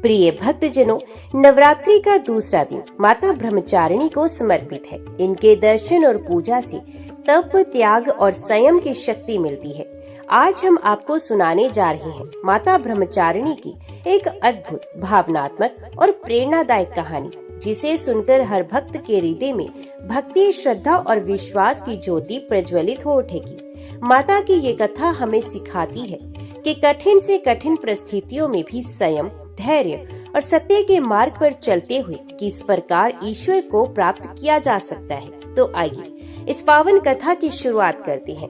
प्रिय भक्तजनों, नवरात्रि का दूसरा दिन माता ब्रह्मचारिणी को समर्पित है। इनके दर्शन और पूजा से तप, त्याग और संयम की शक्ति मिलती है। आज हम आपको सुनाने जा रहे हैं माता ब्रह्मचारिणी की एक अद्भुत, भावनात्मक और प्रेरणादायक कहानी, जिसे सुनकर हर भक्त के हृदय में भक्ति, श्रद्धा और विश्वास की ज्योति प्रज्वलित हो उठेगी। माता की ये कथा हमें सिखाती है कि कठिन से कठिन परिस्थितियों में भी संयम, धैर्य और सत्य के मार्ग पर चलते हुए किस प्रकार ईश्वर को प्राप्त किया जा सकता है। तो आइए इस पावन कथा की शुरुआत करते हैं।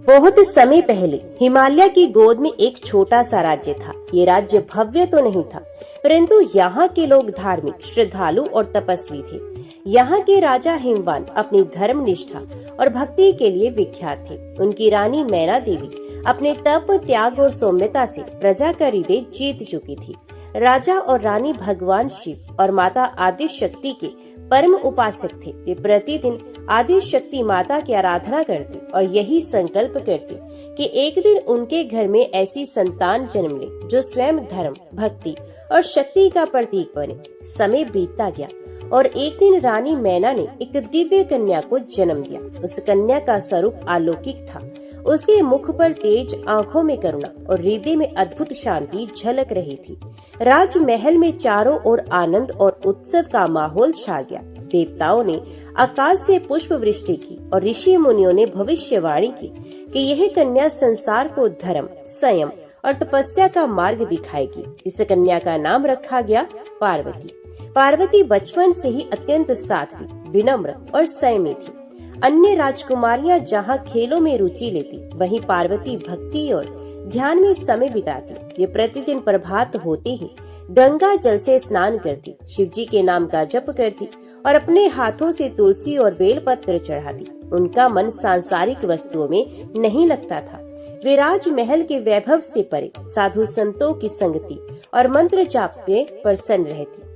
बहुत समय पहले हिमालय की गोद में एक छोटा सा राज्य था। ये राज्य भव्य तो नहीं था, परंतु यहाँ के लोग धार्मिक, श्रद्धालु और तपस्वी थे। यहाँ के राजा हिमवान अपनी धर्म निष्ठा और भक्ति के लिए विख्यात थे। उनकी रानी मैना देवी अपने तप, त्याग और सौम्यता से प्रजा का हृदय जीत चुकी थी। राजा और रानी भगवान शिव और माता आदि शक्ति के परम उपासक थे। वे प्रतिदिन आदि शक्ति माता की आराधना करते और यही संकल्प करते कि एक दिन उनके घर में ऐसी संतान जन्म ले जो स्वयं धर्म, भक्ति और शक्ति का प्रतीक बने। समय बीतता गया और एक दिन रानी मैना ने एक दिव्य कन्या को जन्म दिया। उस कन्या का स्वरूप अलौकिक था। उसके मुख पर तेज, आंखों में करुणा और हृदय में अद्भुत शांति झलक रही थी। राजमहल में चारों ओर आनंद और उत्सव का माहौल छा गया। देवताओं ने आकाश से पुष्प वृष्टि की और ऋषि मुनियों ने भविष्यवाणी की कि यह कन्या संसार को धर्म, संयम और तपस्या का मार्ग दिखाएगी। इस कन्या का नाम रखा गया पार्वती। पार्वती बचपन से ही अत्यंत साध्वी, विनम्र और संयमी थी। अन्य राजकुमारियां जहां खेलों में रुचि लेती, वहीं पार्वती भक्ति और ध्यान में समय बिताती। ये प्रतिदिन प्रभात होते ही गंगा जल से स्नान करती, शिवजी के नाम का जप करती और अपने हाथों से तुलसी और बेलपत्र चढ़ाती। उनका मन सांसारिक वस्तुओं में नहीं लगता था। वे राजमहल के वैभव से परे साधु संतों की संगति और मंत्र जाप में प्रसन्न रहती।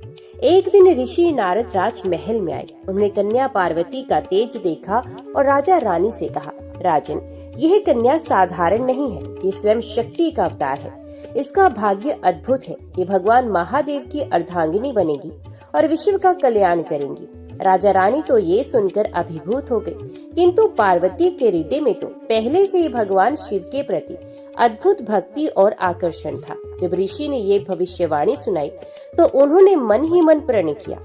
एक दिन ऋषि नारद राजमहल में आए। उन्होंने कन्या पार्वती का तेज देखा और राजा रानी से कहा, राजन, यह कन्या साधारण नहीं है, ये स्वयं शक्ति का अवतार है। इसका भाग्य अद्भुत है। ये भगवान महादेव की अर्धांगिनी बनेगी और विश्व का कल्याण करेंगी। राजा रानी तो ये सुनकर अभिभूत हो गए, किंतु पार्वती के हृदय में तो पहले से ही भगवान शिव के प्रति अद्भुत भक्ति और आकर्षण था। जब ऋषि ने ये भविष्यवाणी सुनाई तो उन्होंने मन ही मन प्रण किया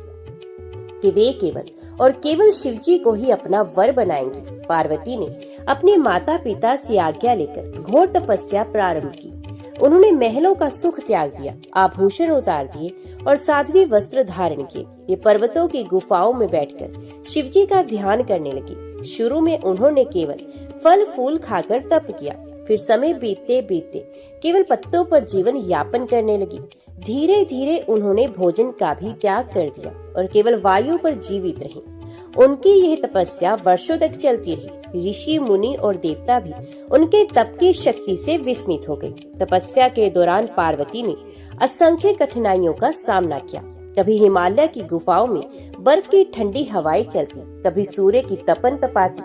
कि वे केवल और केवल शिवजी को ही अपना वर बनाएंगे। पार्वती ने अपने माता पिता से आज्ञा लेकर घोर तपस्या प्रारंभ की। उन्होंने महलों का सुख त्याग दिया, आभूषण उतार दिए और साध्वी वस्त्र धारण किए। ये पर्वतों की गुफाओं में बैठकर शिवजी का ध्यान करने लगी। शुरू में उन्होंने केवल फल फूल खाकर तप किया, फिर समय बीतते बीतते केवल पत्तों पर जीवन यापन करने लगी। धीरे धीरे उन्होंने भोजन का भी त्याग कर दिया और केवल वायु पर जीवित रही। उनकी यह तपस्या वर्षों तक चलती रही। ऋषि, मुनि और देवता भी उनके तप की शक्ति से विस्मित हो गए। तपस्या के दौरान पार्वती ने असंख्य कठिनाइयों का सामना किया। कभी हिमालय की गुफाओं में बर्फ की ठंडी हवाएं चलती, कभी सूर्य की तपन तपाती,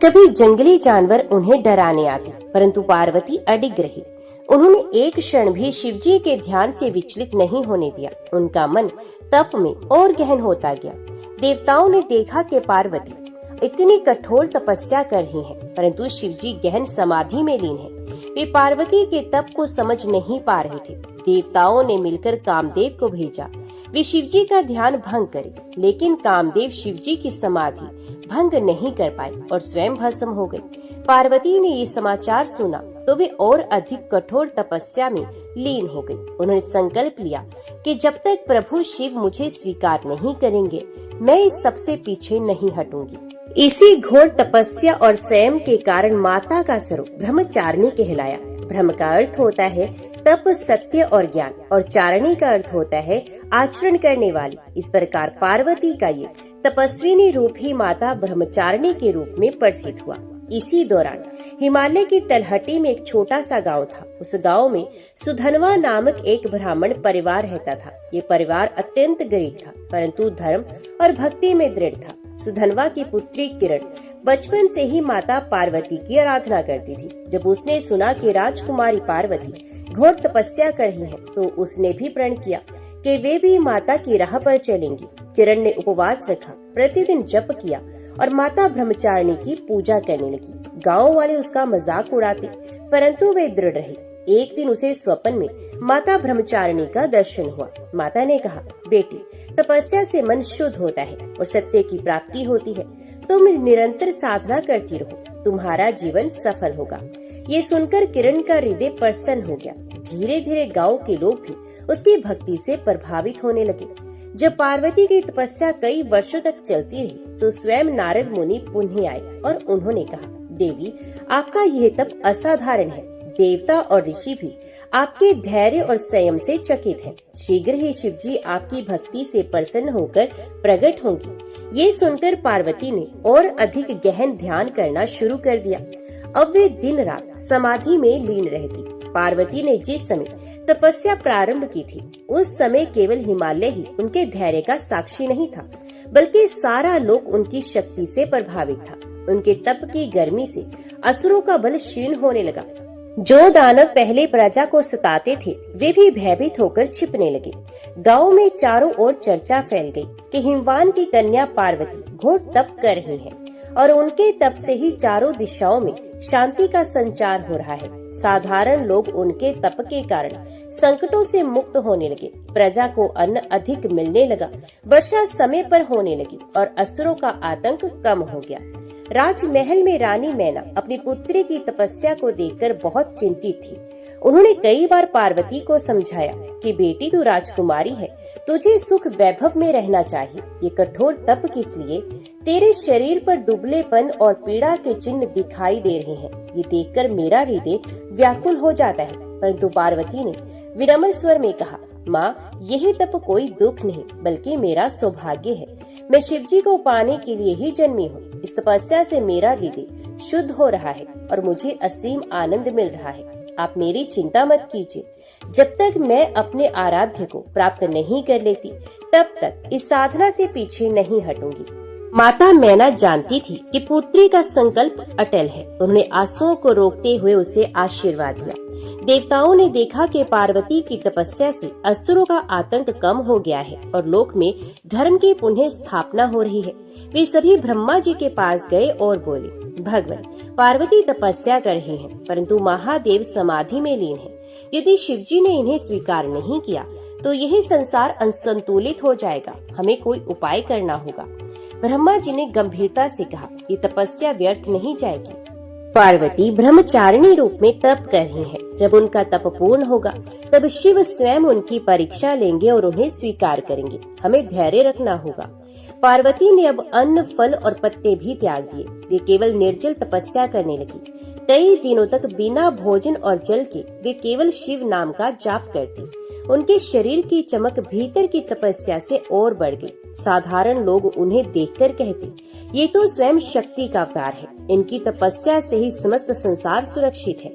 कभी जंगली जानवर उन्हें डराने आते, परंतु पार्वती अडिग रही। उन्होंने एक क्षण भी शिवजी के ध्यान से विचलित नहीं होने दिया। उनका मन तप में और गहन होता गया। देवताओं ने देखा कि पार्वती इतनी कठोर तपस्या कर रही हैं, परंतु शिवजी गहन समाधि में लीन हैं। वे पार्वती के तप को समझ नहीं पा रहे थे। देवताओं ने मिलकर कामदेव को भेजा, वे शिवजी का ध्यान भंग करे, लेकिन कामदेव शिवजी की समाधि भंग नहीं कर पाए और स्वयं भस्म हो गए। पार्वती ने ये समाचार सुना तो वे और अधिक कठोर तपस्या में लीन हो गई। उन्होंने संकल्प लिया कि जब तक प्रभु शिव मुझे स्वीकार नहीं करेंगे, मैं इस तप से पीछे नहीं हटूंगी। इसी घोर तपस्या और संयम के कारण माता का स्वरूप ब्रह्मचारिणी कहलाया। ब्रह्म का अर्थ होता है तप, सत्य और ज्ञान, और चारिणी का अर्थ होता है आचरण करने वाली। इस प्रकार पार्वती का ये तपस्विनी रूप ही माता ब्रह्मचारिणी के रूप में प्रसिद्ध हुआ। इसी दौरान हिमालय की तलहटी में एक छोटा सा गांव था। उस गांव में सुधनवा नामक एक ब्राह्मण परिवार रहता था। ये परिवार अत्यंत गरीब था, परंतु धर्म और भक्ति में दृढ़ था। सुधनवा की पुत्री किरण बचपन से ही माता पार्वती की आराधना करती थी। जब उसने सुना कि राजकुमारी पार्वती घोर तपस्या कर रही है, तो उसने भी प्रण किया कि वे भी माता की राह पर चलेंगी। किरण ने उपवास रखा, प्रतिदिन जप किया और माता ब्रह्मचारिणी की पूजा करने लगी। गाँव वाले उसका मजाक उड़ाते, परंतु वे दृढ़ रहे। एक दिन उसे स्वप्न में माता ब्रह्मचारिणी का दर्शन हुआ। माता ने कहा, बेटी, तपस्या से मन शुद्ध होता है और सत्य की प्राप्ति होती है। तुम निरंतर साधना करती रहो, तुम्हारा जीवन सफल होगा। ये सुनकर किरण का हृदय प्रसन्न हो गया। धीरे धीरे गांव के लोग भी उसकी भक्ति से प्रभावित होने लगे। जब पार्वती की तपस्या कई वर्षों तक चलती रही, तो स्वयं नारद मुनि पुनः आए और उन्होंने कहा, देवी, आपका यह तप असाधारण है। देवता और ऋषि भी आपके धैर्य और संयम से चकित हैं। शीघ्र ही शिवजी आपकी भक्ति से प्रसन्न होकर प्रकट होंगे। ये सुनकर पार्वती ने और अधिक गहन ध्यान करना शुरू कर दिया। अब वे दिन रात समाधि में लीन रहती। पार्वती ने जिस समय तपस्या प्रारंभ की थी, उस समय केवल हिमालय ही उनके धैर्य का साक्षी नहीं था, बल्कि सारा लोक उनकी शक्ति से प्रभावित था। उनके तप की गर्मी से असुरों का बल क्षीण होने लगा। जो दानव पहले प्रजा को सताते थे, वे भी भयभीत होकर छिपने लगे। गांव में चारों ओर चर्चा फैल गई कि हिमवान की कन्या पार्वती घोर तप कर रही है और उनके तप से ही चारों दिशाओं में शांति का संचार हो रहा है। साधारण लोग उनके तप के कारण संकटों से मुक्त होने लगे। प्रजा को अन्न अधिक मिलने लगा, वर्षा समय पर होने लगी और असुरों का आतंक कम हो गया। राजमहल में रानी मैना अपनी पुत्री की तपस्या को देखकर बहुत चिंतित थी। उन्होंने कई बार पार्वती को समझाया कि बेटी, तू राजकुमारी है, तुझे सुख वैभव में रहना चाहिए। ये कठोर तप किस लिए? तेरे शरीर पर दुबलेपन और पीड़ा के चिन्ह दिखाई दे रहे हैं। ये देखकर मेरा हृदय व्याकुल हो जाता है। परंतु पार्वती ने विनम्र स्वर में कहा, माँ, यही तप कोई दुख नहीं, बल्कि मेरा सौभाग्य है। मैं शिवजी को पाने के लिए ही जन्मी हूँ। इस तपस्या से मेरा हृदय शुद्ध हो रहा है और मुझे असीम आनंद मिल रहा है। आप मेरी चिंता मत कीजिए। जब तक मैं अपने आराध्य को प्राप्त नहीं कर लेती, तब तक इस साधना से पीछे नहीं हटूंगी। माता मैना जानती थी कि पुत्री का संकल्प अटल है। उन्होंने आंसुओं को रोकते हुए उसे आशीर्वाद दिया। देवताओं ने देखा कि पार्वती की तपस्या से असुरों का आतंक कम हो गया है और लोक में धर्म की पुनः स्थापना हो रही है। वे सभी ब्रह्मा जी के पास गए और बोले, भगवान, पार्वती तपस्या कर रहे हैं, परंतु महादेव समाधि में लीन है। यदि शिवजी ने इन्हें स्वीकार नहीं किया, तो यही संसार असंतुलित हो जाएगा। हमें कोई उपाय करना होगा। ब्रह्मा जी ने गंभीरता से कहा, ये तपस्या व्यर्थ नहीं जाएगी। पार्वती ब्रह्मचारिणी रूप में तप कर रही है। जब उनका तप पूर्ण होगा, तब शिव स्वयं उनकी परीक्षा लेंगे और उन्हें स्वीकार करेंगे। हमें धैर्य रखना होगा। पार्वती ने अब अन्न, फल और पत्ते भी त्याग दिए। वे केवल निर्जल तपस्या करने लगी। कई दिनों तक बिना भोजन और जल के वे केवल शिव नाम का जाप करती। उनके शरीर की चमक भीतर की तपस्या से और बढ़ गई। साधारण लोग उन्हें देखकर कहते, ये तो स्वयं शक्ति का अवतार है। इनकी तपस्या से ही समस्त संसार सुरक्षित है।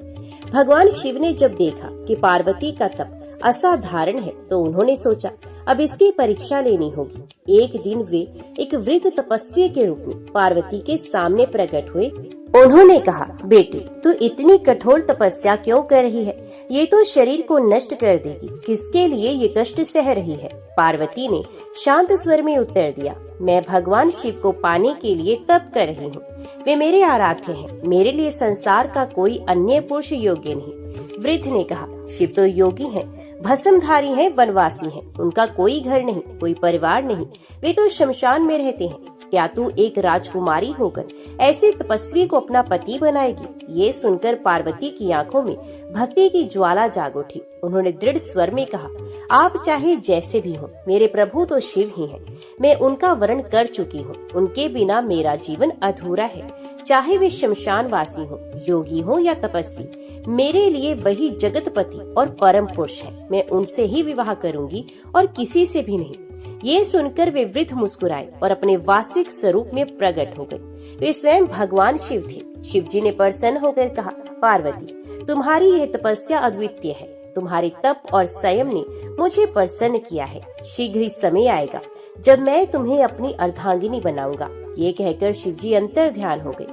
भगवान शिव ने जब देखा कि पार्वती का तप असाधारण है, तो उन्होंने सोचा, अब इसकी परीक्षा लेनी होगी। एक दिन वे एक वृद्ध तपस्वी के रूप में पार्वती के सामने प्रकट हुए। उन्होंने कहा, बेटी, तू इतनी कठोर तपस्या क्यों कर रही है? ये तो शरीर को नष्ट कर देगी। किसके लिए ये कष्ट सह रही है? पार्वती ने शांत स्वर में उत्तर दिया, मैं भगवान शिव को पाने के लिए तप कर रही हूँ। वे मेरे आराध्य हैं। मेरे लिए संसार का कोई अन्य पुरुष योग्य नहीं। वृद्ध ने कहा, शिव तो योगी हैं, भस्मधारी हैं, वनवासी हैं। उनका कोई घर नहीं, कोई परिवार नहीं। वे तो शमशान में रहते हैं। क्या तू एक राजकुमारी होकर ऐसे तपस्वी को अपना पति बनाएगी? ये सुनकर पार्वती की आंखों में भक्ति की ज्वाला जाग उठी। उन्होंने दृढ़ स्वर में कहा, आप चाहे जैसे भी हो, मेरे प्रभु तो शिव ही हैं। मैं उनका वर्ण कर चुकी हूँ। उनके बिना मेरा जीवन अधूरा है। चाहे वे शमशान वासी हो, योगी हो या तपस्वी, मेरे लिए वही जगतपति और परम पुरुष है। मैं उनसे ही विवाह करूंगी और किसी से भी नहीं। ये सुनकर वे वृद्ध मुस्कुराए और अपने वास्तविक स्वरूप में प्रकट हो गए। वे स्वयं भगवान शिव थे। शिव जी ने प्रसन्न होकर कहा, पार्वती, तुम्हारी यह तपस्या अद्वितीय है। तुम्हारे तप और संयम ने मुझे प्रसन्न किया है। शीघ्र ही समय आएगा जब मैं तुम्हें अपनी अर्धांगिनी बनाऊंगा। ये कहकर शिवजी अंतर ध्यान हो गए।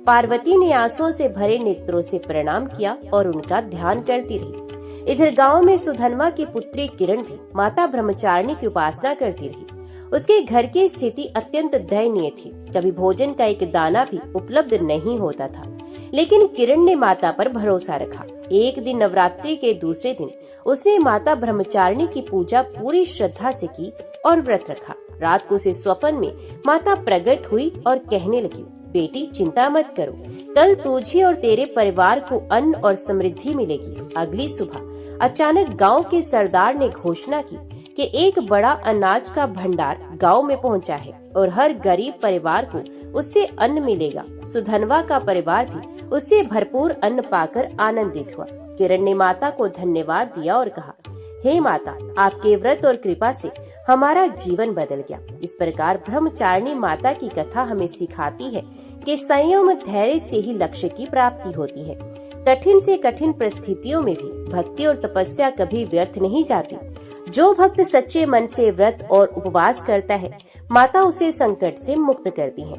पार्वती ने आंसुओं से भरे नेत्रों से प्रणाम किया और उनका ध्यान करती रही। इधर गांव में सुधनवा की पुत्री किरण भी माता ब्रह्मचारिणी की उपासना करती रही। उसके घर की स्थिति अत्यंत दयनीय थी। कभी भोजन का एक दाना भी उपलब्ध नहीं होता था, लेकिन किरण ने माता पर भरोसा रखा। एक दिन नवरात्रि के दूसरे दिन उसने माता ब्रह्मचारिणी की पूजा पूरी श्रद्धा से की और व्रत रखा। रात को उसे स्वप्न में माता प्रकट हुई और कहने लगी, बेटी चिंता मत करो, कल तुझे और तेरे परिवार को अन्न और समृद्धि मिलेगी। अगली सुबह अचानक गांव के सरदार ने घोषणा की कि एक बड़ा अनाज का भंडार गांव में पहुंचा है और हर गरीब परिवार को उससे अन्न मिलेगा। सुधनवा का परिवार भी उससे भरपूर अन्न पाकर आनंदित हुआ। किरण ने माता को धन्यवाद दिया और कहा, हे माता, आपके व्रत और कृपा से हमारा जीवन बदल गया। इस प्रकार ब्रह्मचारिणी माता की कथा हमें सिखाती है कि संयम धैर्य से ही लक्ष्य की प्राप्ति होती है। कठिन से कठिन परिस्थितियों में भी भक्ति और तपस्या कभी व्यर्थ नहीं जाती। जो भक्त सच्चे मन से व्रत और उपवास करता है, माता उसे संकट से मुक्त करती है।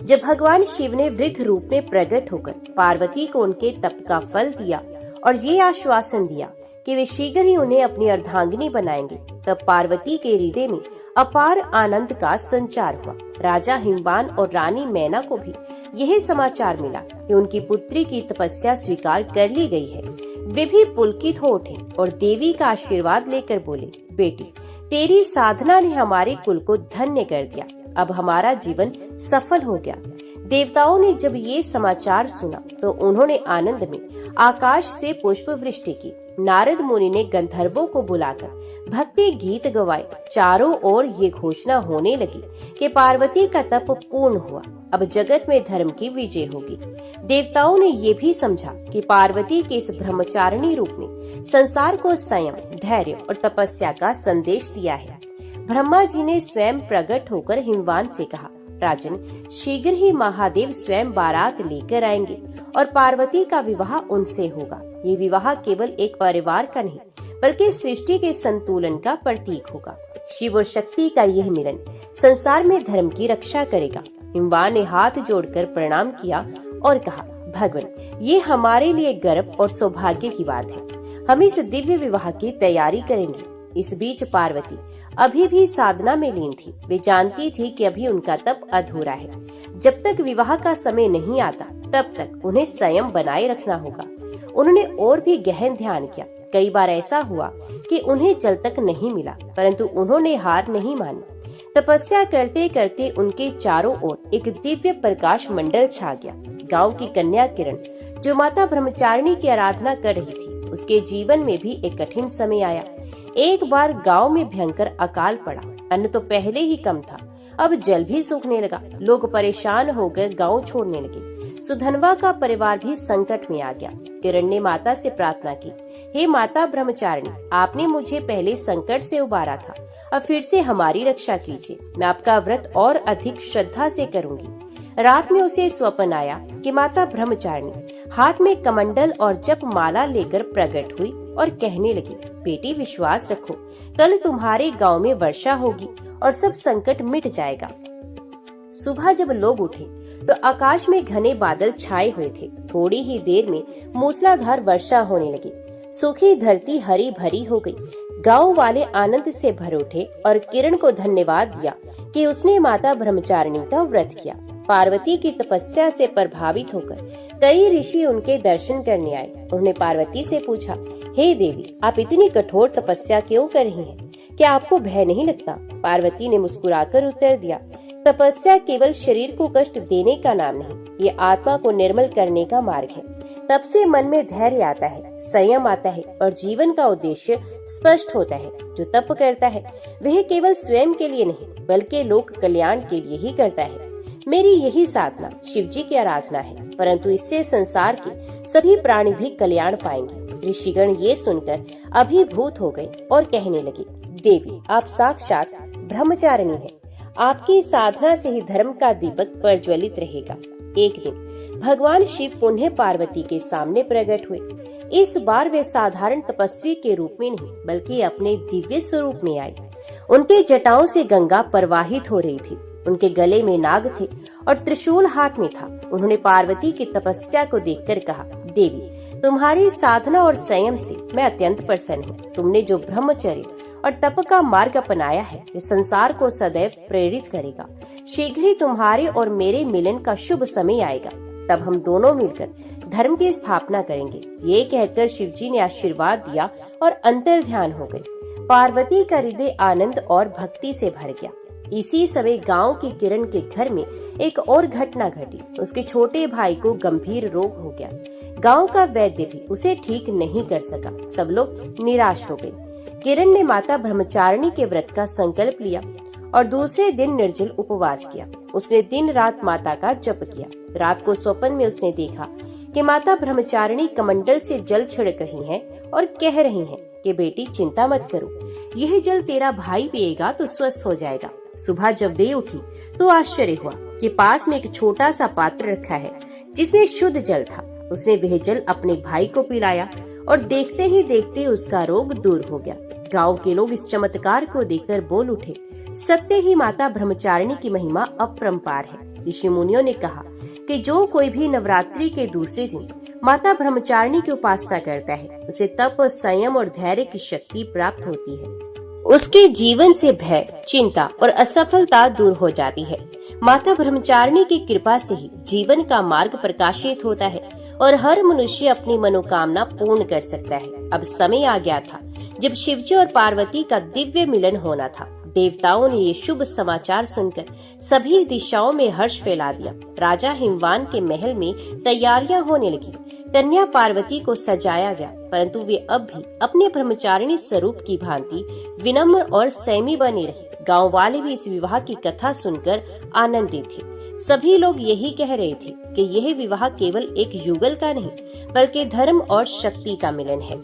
जब भगवान शिव ने वृद्ध रूप में प्रकट होकर पार्वती को उनके तप का फल दिया और ये आश्वासन दिया कि वे शीघ्र ही उन्हें अपनी अर्धांगिनी बनाएंगे, तब पार्वती के हृदय में अपार आनंद का संचार हुआ। राजा हिमवान और रानी मैना को भी यह समाचार मिला कि उनकी पुत्री की तपस्या स्वीकार कर ली गई है। वे भी पुलकित हो उठे और देवी का आशीर्वाद लेकर बोले, बेटी, तेरी साधना ने हमारे कुल को धन्य कर दिया। अब हमारा जीवन सफल हो गया। देवताओं ने जब ये समाचार सुना तो उन्होंने आनंद में आकाश से पुष्प वृष्टि की। नारद मुनि ने गंधर्वों को बुलाकर भक्ति गीत गवाए। चारों ओर ये घोषणा होने लगी कि पार्वती का तप पूर्ण हुआ, अब जगत में धर्म की विजय होगी। देवताओं ने ये भी समझा कि पार्वती के इस ब्रह्मचारिणी रूप ने संसार को संयम, धैर्य और तपस्या का संदेश दिया है। ब्रह्मा जी ने स्वयं प्रकट होकर हिमवान से कहा, राजन, शीघ्र ही महादेव स्वयं बारात लेकर आएंगे और पार्वती का विवाह उनसे होगा। ये विवाह केवल एक परिवार का नहीं, बल्कि सृष्टि के संतुलन का प्रतीक होगा। शिव और शक्ति का यह मिलन संसार में धर्म की रक्षा करेगा। हिमवान ने हाथ जोड़कर प्रणाम किया और कहा, भगवान, ये हमारे लिए गर्व और सौभाग्य की बात है। हम इस दिव्य विवाह की तैयारी करेंगे। इस बीच पार्वती अभी भी साधना में लीन थी। वे जानती थी कि अभी उनका तप अधूरा है। जब तक विवाह का समय नहीं आता, तब तक उन्हें संयम बनाए रखना होगा। उन्होंने और भी गहन ध्यान किया। कई बार ऐसा हुआ कि उन्हें जल तक नहीं मिला, परंतु उन्होंने हार नहीं मानी। तपस्या करते करते उनके चारों ओर एक दिव्य प्रकाश मंडल छा गया। गांव की कन्या किरण, जो माता ब्रह्मचारिणी की आराधना कर रही थी, उसके जीवन में भी एक कठिन समय आया। एक बार गांव में भयंकर अकाल पड़ा। अन्न तो पहले ही कम था, अब जल भी सूखने लगा। लोग परेशान होकर गांव छोड़ने लगे। सुधनवा का परिवार भी संकट में आ गया। किरण ने माता से प्रार्थना की, हे माता ब्रह्मचारिणी, आपने मुझे पहले संकट से उबारा था, अब फिर से हमारी रक्षा कीजिए। मैं आपका व्रत और अधिक श्रद्धा से करूंगी। रात में उसे स्वप्न आया कि माता ब्रह्मचारिणी हाथ में कमंडल और जप माला लेकर प्रकट हुई और कहने लगी, बेटी, विश्वास रखो, कल तुम्हारे गांव में वर्षा होगी और सब संकट मिट जाएगा। सुबह जब लोग उठे तो आकाश में घने बादल छाए हुए थे। थोड़ी ही देर में मूसलाधार वर्षा होने लगी। सूखी धरती हरी भरी हो गई। गांव वाले आनंद से भर उठे और किरण को धन्यवाद दिया कि उसने माता ब्रह्मचारिणी का व्रत किया। पार्वती की तपस्या से प्रभावित होकर कई ऋषि उनके दर्शन करने आए। उन्होंने पार्वती से पूछा, हे देवी, आप इतनी कठोर तपस्या क्यों कर रही हैं? क्या आपको भय नहीं लगता? पार्वती ने मुस्कुराकर उत्तर दिया, तपस्या केवल शरीर को कष्ट देने का नाम नहीं, ये आत्मा को निर्मल करने का मार्ग है। तब से मन में धैर्य आता है, संयम आता है और जीवन का उद्देश्य स्पष्ट होता है। जो तप करता है वह केवल स्वयं के लिए नहीं, बल्कि लोक कल्याण के लिए ही करता है। मेरी यही साधना शिवजी की आराधना है, परंतु इससे संसार के सभी प्राणी भी कल्याण पाएंगे। ऋषिगण ये सुनकर अभिभूत हो गए और कहने लगे, देवी, आप साक्षात ब्रह्मचारिणी हैं। आपकी साधना से ही धर्म का दीपक प्रज्वलित रहेगा। एक दिन भगवान शिव पुनः पार्वती के सामने प्रकट हुए। इस बार वे साधारण तपस्वी के रूप में नहीं बल्कि अपने दिव्य स्वरूप में आए। उनके जटाओं से गंगा प्रवाहित हो रही थी, उनके गले में नाग थे और त्रिशूल हाथ में था। उन्होंने पार्वती की तपस्या को देखकर कहा, देवी, तुम्हारी साधना और संयम से मैं अत्यंत प्रसन्न हूँ। तुमने जो ब्रह्मचर्य और तप का मार्ग अपनाया है, इस संसार को सदैव प्रेरित करेगा। शीघ्र ही तुम्हारे और मेरे मिलन का शुभ समय आएगा, तब हम दोनों मिलकर धर्म की स्थापना करेंगे। ये कहकर शिवजी ने आशीर्वाद दिया और अंतर ध्यान हो गए। पार्वती का हृदय आनंद और भक्ति से भर गया। इसी समय गांव की किरण के घर में एक और घटना घटी। उसके छोटे भाई को गंभीर रोग हो गया। गांव का वैद्य भी उसे ठीक नहीं कर सका। सब लोग निराश हो गए। किरण ने माता ब्रह्मचारिणी के व्रत का संकल्प लिया और दूसरे दिन निर्जल उपवास किया। उसने दिन रात माता का जप किया। रात को स्वप्न में उसने देखा कि माता ब्रह्मचारिणी कमंडल से जल छिड़क रही हैं और कह रही हैं कि बेटी, चिंता मत करो, यह जल तेरा भाई पिएगा तो स्वस्थ हो जाएगा। सुबह जब वे उठी तो आश्चर्य हुआ कि पास में एक छोटा सा पात्र रखा है जिसमें शुद्ध जल था। उसने वह जल अपने भाई को पिलाया और देखते ही देखते उसका रोग दूर हो गया। गांव के लोग इस चमत्कार को देखकर बोल उठे, सत्य ही माता ब्रह्मचारिणी की महिमा अपरंपार है। ऋषि मुनियों ने कहा कि जो कोई भी नवरात्रि के दूसरे दिन माता ब्रह्मचारिणी की उपासना करता है, उसे तप, संयम और धैर्य की शक्ति प्राप्त होती है। उसके जीवन से भय, चिंता और असफलता दूर हो जाती है। माता ब्रह्मचारिणी की कृपा से ही जीवन का मार्ग प्रकाशित होता है और हर मनुष्य अपनी मनोकामना पूर्ण कर सकता है। अब समय आ गया था जब शिवजी और पार्वती का दिव्य मिलन होना था। देवताओं ने ये शुभ समाचार सुनकर सभी दिशाओं में हर्ष फैला दिया। राजा हिमवान के महल में तैयारियां होने लगी। कन्या पार्वती को सजाया गया, परंतु वे अब भी अपने ब्रह्मचारिणी स्वरूप की भांति विनम्र और संयमी बनी रही। गांव वाले भी इस विवाह की कथा सुनकर आनंदित थे। सभी लोग यही कह रहे थे कि यह विवाह केवल एक युगल का नहीं बल्कि धर्म और शक्ति का मिलन है।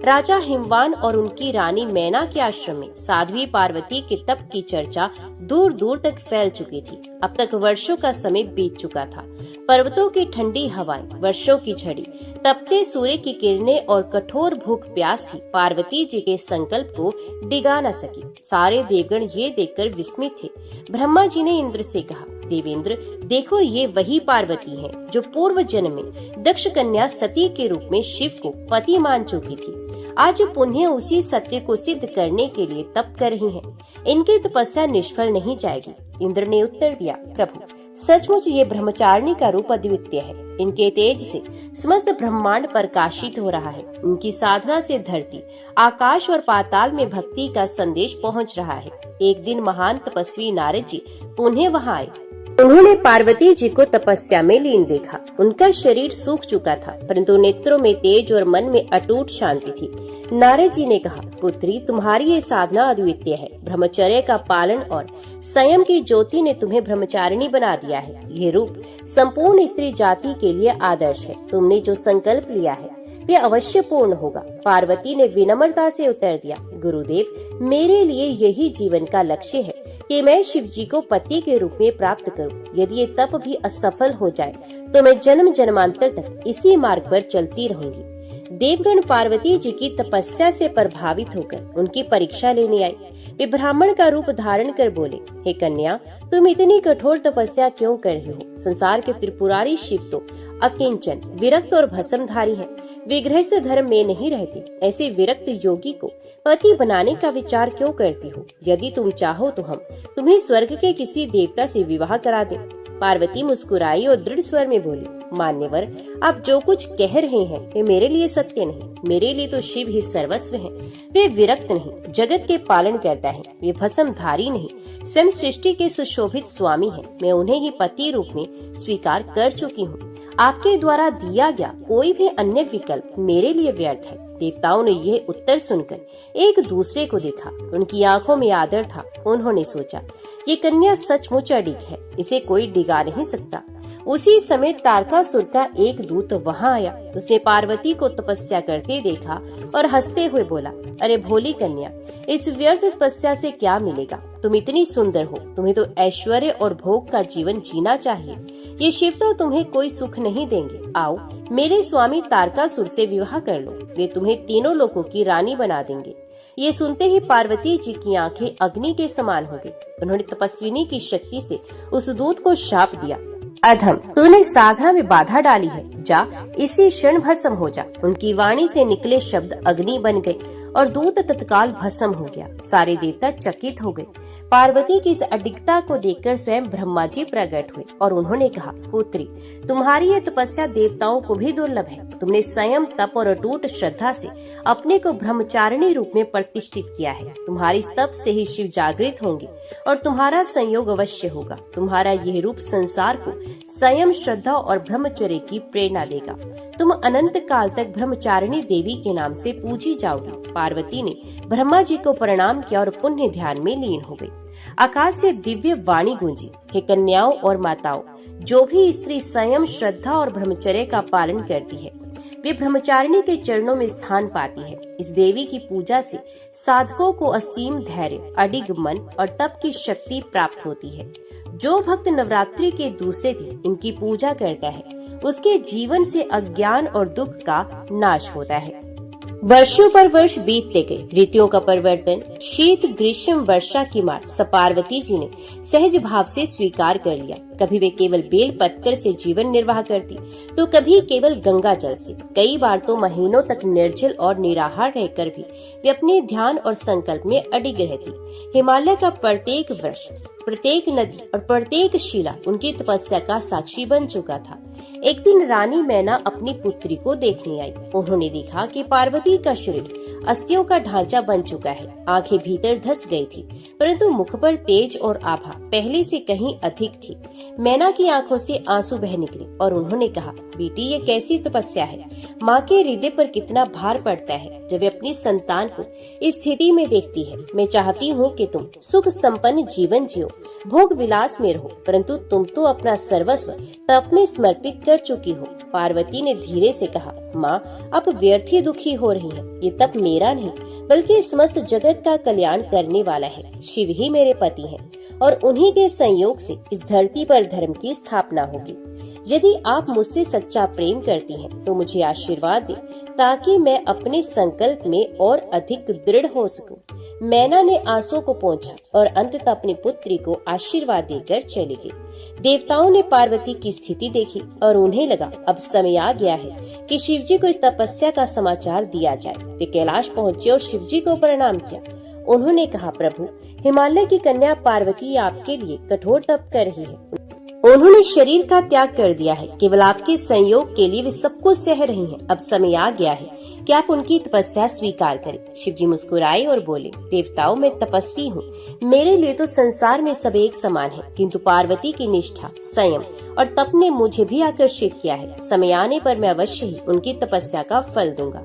राजा हिमवान और उनकी रानी मैना के आश्रम में साध्वी पार्वती के तप की चर्चा दूर दूर तक फैल चुकी थी। अब तक वर्षों का समय बीत चुका था। पर्वतों की ठंडी हवाएं, वर्षों की झड़ी, तपते सूर्य की किरणें और कठोर भूख प्यास भी पार्वती जी के संकल्प को डिगा न सकी। सारे देवगण ये देखकर विस्मित थे। ब्रह्मा जी ने इंद्र से कहा, देवेंद्र, देखो, ये वही पार्वती हैं जो पूर्व जन्म में दक्ष कन्या सती के रूप में शिव को पति मान चुकी थी। आज पुनः उसी सत्य को सिद्ध करने के लिए तप कर रही हैं। इनकी तपस्या निष्फल नहीं जाएगी। इंद्र ने उत्तर दिया, प्रभु, सचमुच ये ब्रह्मचारिणी का रूप अद्वितीय है। इनके तेज से समस्त ब्रह्मांड प्रकाशित हो रहा है। उनकी साधना से धरती, आकाश और पाताल में भक्ति का संदेश पहुंच रहा है। एक दिन महान तपस्वी नारद जी पुनः वहां आए। उन्होंने पार्वती जी को तपस्या में लीन देखा। उनका शरीर सूख चुका था, परंतु नेत्रों में तेज और मन में अटूट शांति थी। नारद जी ने कहा, पुत्री, तुम्हारी ये साधना अद्वितीय है। ब्रह्मचर्य का पालन और संयम की ज्योति ने तुम्हें ब्रह्मचारिणी बना दिया है। ये रूप संपूर्ण स्त्री जाति के लिए आदर्श है। तुमने जो संकल्प लिया है वे अवश्य पूर्ण होगा। पार्वती ने विनम्रता से उत्तर दिया, गुरुदेव, मेरे लिए यही जीवन का लक्ष्य है कि मैं शिवजी को पति के रूप में प्राप्त करूं। यदि ये तप भी असफल हो जाए तो मैं जन्म जन्मांतर तक इसी मार्ग पर चलती रहूंगी। देवगण पार्वती जी की तपस्या से प्रभावित होकर उनकी परीक्षा लेने आए। वे ब्राह्मण का रूप धारण कर बोले, हे कन्या, तुम इतनी कठोर तपस्या क्यों कर रही हो? संसार के त्रिपुरारी शिव तो अकिंचन, विरक्त और भस्मधारी हैं। वे गृहस्थ धर्म में नहीं रहते। ऐसे विरक्त योगी को पति बनाने का विचार क्यों करती हो? यदि तुम चाहो तो हम तुम्हें स्वर्ग के किसी देवता से विवाह करा दें। पार्वती मुस्कुराई और दृढ़ स्वर में बोली, मान्यवर, आप जो कुछ कह रहे हैं वे मेरे लिए सत्य नहीं। मेरे लिए तो शिव ही सर्वस्व हैं। वे विरक्त नहीं, जगत के पालन करता है। वे भस्मधारी नहीं, स्वयं सृष्टि के सुशोभित स्वामी हैं। मैं उन्हें ही पति रूप में स्वीकार कर चुकी हूँ। आपके द्वारा दिया गया कोई भी अन्य विकल्प मेरे लिए व्यर्थ है। देवताओं ने यह उत्तर सुनकर एक दूसरे को देखा। उनकी आंखों में आदर था। उन्होंने सोचा, ये कन्या सचमुच अडिग है, इसे कोई डिगा नहीं सकता। उसी समय तारकासुर का एक दूत वहां आया। उसने पार्वती को तपस्या करते देखा और हंसते हुए बोला, अरे भोली कन्या, इस व्यर्थ तपस्या से क्या मिलेगा? तुम इतनी सुंदर हो, तुम्हें तो ऐश्वर्य और भोग का जीवन जीना चाहिए। ये शिव तो तुम्हें कोई सुख नहीं देंगे। आओ, मेरे स्वामी तारकासुर से विवाह कर लो, वे तुम्हें तीनों लोकों की रानी बना देंगे। ये सुनते ही पार्वती जी की आंखें अग्नि के समान हो गई। उन्होंने तपस्विनी की शक्ति से उस दूत को शाप दिया, अधम, तूने साधना में बाधा डाली है, जा इसी क्षण भस्म हो जा। उनकी वाणी से निकले शब्द अग्नि बन गए और दूत तत्काल भस्म हो गया। सारे देवता चकित हो गए। पार्वती की इस अडिगता को देखकर स्वयं ब्रह्मा जी प्रकट हुए और उन्होंने कहा, पुत्री, तुम्हारी ये तपस्या देवताओं को भी दुर्लभ है। तुमने संयम, तप और अटूट श्रद्धा से अपने को ब्रह्मचारिणी रूप में प्रतिष्ठित किया है। तुम्हारी तप से ही शिव जागृत होंगे और तुम्हारा संयोग अवश्य होगा। तुम्हारा यह रूप संसार को संयम, श्रद्धा और ब्रह्मचर्य की प्रेरणा देगा। तुम अनंत काल तक ब्रह्मचारिणी देवी के नाम से पूजी जाओगी। पार्वती ने ब्रह्मा जी को प्रणाम किया और पुण्य ध्यान में लीन हो गई। आकाश से दिव्य वाणी गूंजी, हे कन्याओं और माताओं, जो भी स्त्री संयम, श्रद्धा और ब्रह्मचर्य का पालन करती है, वे ब्रह्मचारिणी के चरणों में स्थान पाती है। इस देवी की पूजा से साधकों को असीम धैर्य, अडिग मन और तप की शक्ति प्राप्त होती है। जो भक्त नवरात्रि के दूसरे दिन इनकी पूजा करता है, उसके जीवन से अज्ञान और दुख का नाश होता है। वर्षों पर वर्ष बीतते गए, ऋतुओं का परिवर्तन, शीत, ग्रीष्म, वर्षा की मार सब पार्वती जी ने सहज भाव से स्वीकार कर लिया। कभी वे केवल बेल पत्तर से जीवन निर्वाह करती, तो कभी केवल गंगा जल से। कई बार तो महीनों तक निर्जल और निराहार रहकर भी वे अपने ध्यान और संकल्प में अडिग रहती। हिमालय का प्रत्येक वृक्ष, प्रत्येक नदी और प्रत्येक शिला उनकी तपस्या का साक्षी बन चुका था। एक दिन रानी मैना अपनी पुत्री को देखने आई। उन्होंने देखा कि पार्वती का शरीर अस्थियों का ढांचा बन चुका है। आंखें भीतर धस गई थी, परंतु मुख पर तेज और आभा पहले से कहीं अधिक थी। मैना की आंखों से आंसू बह निकले और उन्होंने कहा, बेटी, ये कैसी तपस्या है? माँ के हृदय पर कितना भार पड़ता है जब वे अपनी संतान को इस स्थिति में देखती है। मैं चाहती हूँ कि तुम सुख संपन्न जीवन जियो, भोग विलास में रहो, परंतु तुम तो अपना सर्वस्व तप में समर्पित कर चुकी हो। पार्वती ने धीरे से कहा, माँ, अब व्यर्थ ही दुखी हो रही है। ये तप मेरा नहीं, बल्कि समस्त जगत का कल्याण करने वाला है। शिव ही मेरे पति हैं और उन्हीं के संयोग से इस धरती पर धर्म की स्थापना होगी। यदि आप मुझसे सच्चा प्रेम करती हैं, तो मुझे आशीर्वाद दें, ताकि मैं अपने संकल्प में और अधिक दृढ़ हो सकूं। मैना ने आंसुओं को पोंछा और अंततः अपनी पुत्री को आशीर्वाद देकर चली गई। देवताओं ने पार्वती की स्थिति देखी और उन्हें लगा, अब समय आ गया है कि शिवजी को इस तपस्या का समाचार दिया जाए। वे कैलाश पहुंचे और शिवजी को प्रणाम किया। उन्होंने कहा, प्रभु, हिमालय की कन्या पार्वती आपके लिए कठोर तप कर रही है। उन्होंने शरीर का त्याग कर दिया है। केवल आपके संयोग के लिए वे सब कुछ सह रही हैं। अब समय आ गया है कि आप उनकी तपस्या स्वीकार करें। शिवजी मुस्कुराए और बोले, देवताओं, मैं तपस्वी हूँ। मेरे लिए तो संसार में सब एक समान है, किंतु पार्वती की निष्ठा, संयम और तप ने मुझे भी आकर्षित किया है। समय आने पर मैं अवश्य ही उनकी तपस्या का फल दूंगा।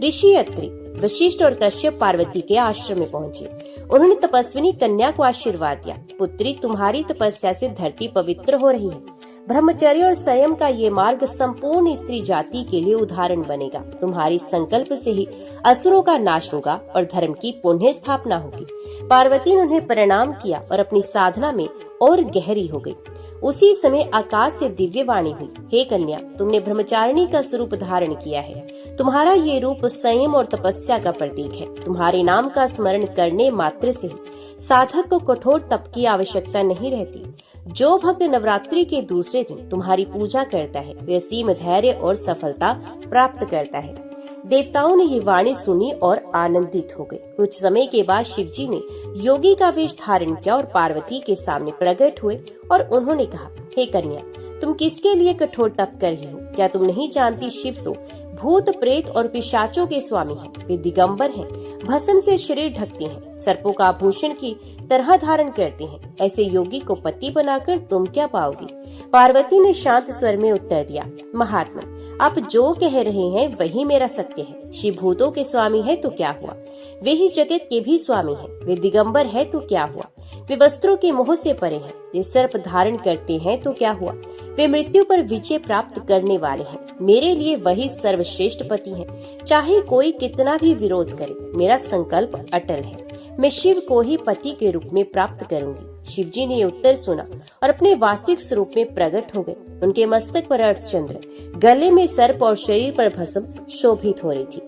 ऋषि अत्रि, वशिष्ठ और कश्यप पार्वती के आश्रम में पहुंचे। उन्होंने तपस्विनी कन्या को आशीर्वाद दिया, पुत्री, तुम्हारी तपस्या से धरती पवित्र हो रही है। ब्रह्मचर्य और संयम का ये मार्ग संपूर्ण स्त्री जाति के लिए उदाहरण बनेगा। तुम्हारी संकल्प से ही असुरों का नाश होगा और धर्म की पुनः स्थापना होगी। पार्वती ने उन्हें प्रणाम किया और अपनी साधना में और गहरी हो गई। उसी समय आकाश से दिव्य वाणी हुई, हे कन्या, तुमने ब्रह्मचारिणी का स्वरूप धारण किया है। तुम्हारा ये रूप संयम और तपस्या का प्रतीक है। तुम्हारे नाम का स्मरण करने मात्र से ही साधक को कठोर तप की आवश्यकता नहीं रहती। जो भक्त नवरात्रि के दूसरे दिन तुम्हारी पूजा करता है, वह असीम धैर्य और सफलता प्राप्त करता है। देवताओं ने ये वाणी सुनी और आनंदित हो गए। कुछ समय के बाद शिवजी ने योगी का वेश धारण किया और पार्वती के सामने प्रकट हुए और उन्होंने कहा, हे कन्या, तुम किसके लिए कठोर तप कर रही हो? क्या तुम नहीं जानती, शिव तो भूत, प्रेत और पिशाचों के स्वामी हैं। वे दिगंबर हैं, भस्म से शरीर ढकते हैं, सर्पों का आभूषण की तरह धारण करते हैं। ऐसे योगी को पति बनाकर तुम क्या पाओगी? पार्वती ने शांत स्वर में उत्तर दिया, महात्मा, आप जो कह रहे हैं वही मेरा सत्य है। शिव भूतों के स्वामी है तो क्या हुआ, वे ही जगत के भी स्वामी हैं। वे दिगंबर है तो क्या हुआ, वे वस्त्रों के मोह से परे हैं। वे सर्प धारण करते हैं तो क्या हुआ, वे मृत्यु पर विजय प्राप्त करने वाले हैं। मेरे लिए वही सर्वश्रेष्ठ पति हैं। चाहे कोई कितना भी विरोध करे, मेरा संकल्प अटल है। मैं शिव को ही पति के रूप में प्राप्त करूंगी। शिव जी ने ये उत्तर सुना और अपने वास्तविक स्वरूप में प्रकट हो गए। उनके मस्तक पर अर्धचंद्र, गले में सर्प और शरीर पर भस्म शोभित हो रही थी।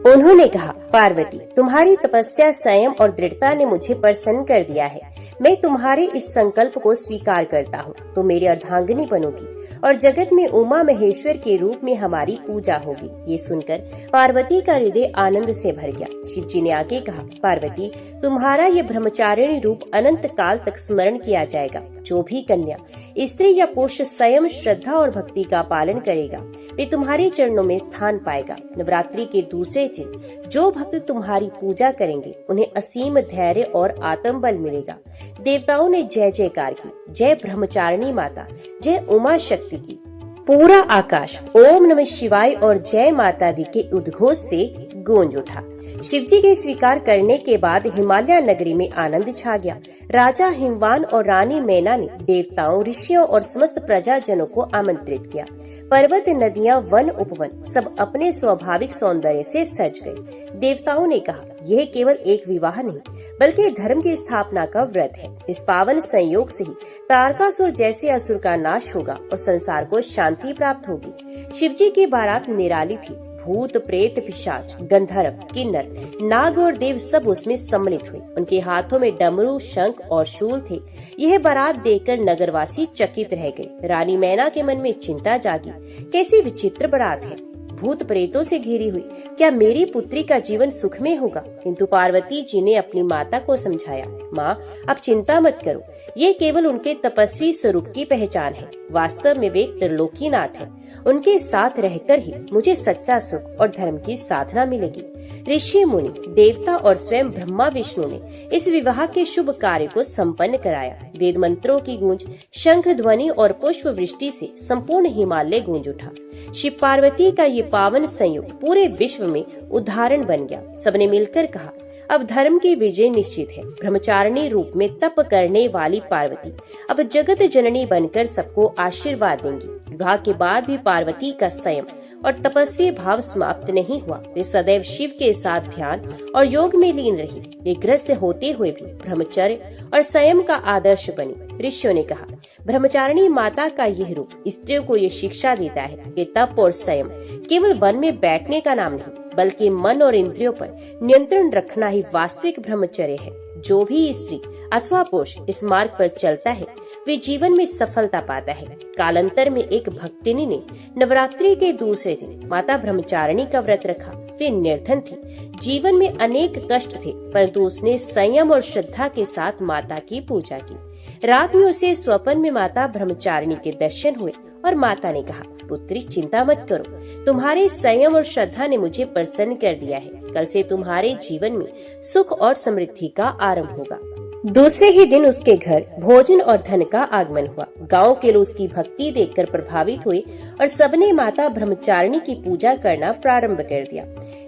उन्होंने कहा, पार्वती, तुम्हारी तपस्या, संयम और दृढ़ता ने मुझे प्रसन्न कर दिया है। मैं तुम्हारे इस संकल्प को स्वीकार करता हूँ। तुम मेरी अर्धांगिनी बनोगी और जगत में उमा महेश्वर के रूप में हमारी पूजा होगी। ये सुनकर पार्वती का हृदय आनंद से भर गया। शिव जी ने आगे कहा, पार्वती, तुम्हारा ये ब्रह्मचारिणी रूप अनंत काल तक स्मरण किया जाएगा। जो भी कन्या, स्त्री या पुरुष संयम, श्रद्धा और भक्ति का पालन करेगा, वे तुम्हारे चरणों में स्थान पाएगा। नवरात्रि के दूसरे दिन जो भक्त तुम्हारी पूजा करेंगे, उन्हें असीम धैर्य और आत्मबल मिलेगा। देवताओं ने जय जयकार की। जय ब्रह्मचारिणी माता, जय उमा शक्ति की। पूरा आकाश ओम नमः शिवाय और जय माता दी के उद्घोष से गूंज उठा। शिवजी के स्वीकार करने के बाद हिमालय नगरी में आनंद छा गया। राजा हिमवान और रानी मैना ने देवताओं, ऋषियों और समस्त प्रजाजनों को आमंत्रित किया। पर्वत, नदियां, वन, उपवन सब अपने स्वाभाविक सौंदर्य से सज गए। देवताओं ने कहा, यह केवल एक विवाह नहीं बल्कि धर्म की स्थापना का व्रत है। इस पावन संयोग से ही तारकासुर जैसे असुर का नाश होगा और संसार को शांति प्राप्त होगी। शिवजी की बारात निराली थी। भूत, प्रेत, पिशाच, गंधर्व, किन्नर, नाग और देव सब उसमें सम्मिलित हुए। उनके हाथों में डमरू, शंख और शूल थे। यह बारात देखकर नगरवासी चकित रह गए। रानी मैना के मन में चिंता जागी। कैसी विचित्र बारात है, भूत प्रेतों से घिरी हुई। क्या मेरी पुत्री का जीवन सुख में होगा? किंतु पार्वती जी ने अपनी माता को समझाया, माँ, आप चिंता मत करो। ये केवल उनके तपस्वी स्वरूप की पहचान है। वास्तव में वे त्रिलोकीनाथ हैं। उनके साथ रहकर ही मुझे सच्चा सुख और धर्म की साधना मिलेगी। ऋषि, मुनि, देवता और स्वयं ब्रह्मा विष्णु ने इस विवाह के शुभ कार्य को संपन्न कराया। वेद मंत्रों की गूंज, शंख ध्वनि और पुष्प वृष्टि से संपूर्ण हिमालय गूंज उठा। शिव पार्वती का ये पावन संयोग पूरे विश्व में उदाहरण बन गया। सबने मिलकर कहा, अब धर्म की विजय निश्चित है। ब्रह्मचारिणी रूप में तप करने वाली पार्वती अब जगत जननी बनकर सबको आशीर्वाद देंगी। विवाह के बाद भी पार्वती का संयम और तपस्वी भाव समाप्त नहीं हुआ। वे सदैव शिव के साथ ध्यान और योग में लीन रही। वे ग्रस्त होते हुए भी ब्रह्मचर्य और संयम का आदर्श बनी। ऋषियों ने कहा, ब्रह्मचारिणी माता का यह रूप स्त्रियों को ये शिक्षा देता है कि तप और संयम केवल वन में बैठने का नाम नहीं बल्कि मन और इंद्रियों पर नियंत्रण रखना ही वास्तविक ब्रह्मचर्य है। जो भी स्त्री अथवा पुरुष इस मार्ग पर चलता है, वे जीवन में सफलता पाता है। कालांतर में एक भक्तिनी ने नवरात्रि के दूसरे दिन माता ब्रह्मचारिणी का व्रत रखा। वे निर्धन थी, जीवन में अनेक कष्ट थे, परंतु उसने संयम और श्रद्धा के साथ माता की पूजा की। रात में उसे स्वप्न में माता ब्रह्मचारिणी के दर्शन हुए और माता ने कहा, पुत्री, चिंता मत करो, तुम्हारे संयम और श्रद्धा ने मुझे प्रसन्न कर दिया है। कल से तुम्हारे जीवन में सुख और समृद्धि का आरंभ होगा। दूसरे ही दिन उसके घर भोजन और धन का आगमन हुआ। गांव के लोग उसकी भक्ति देखकर प्रभावित हुए और सबने माता ब्रह्मचारिणी की पूजा करना प्रारंभ कर दिया।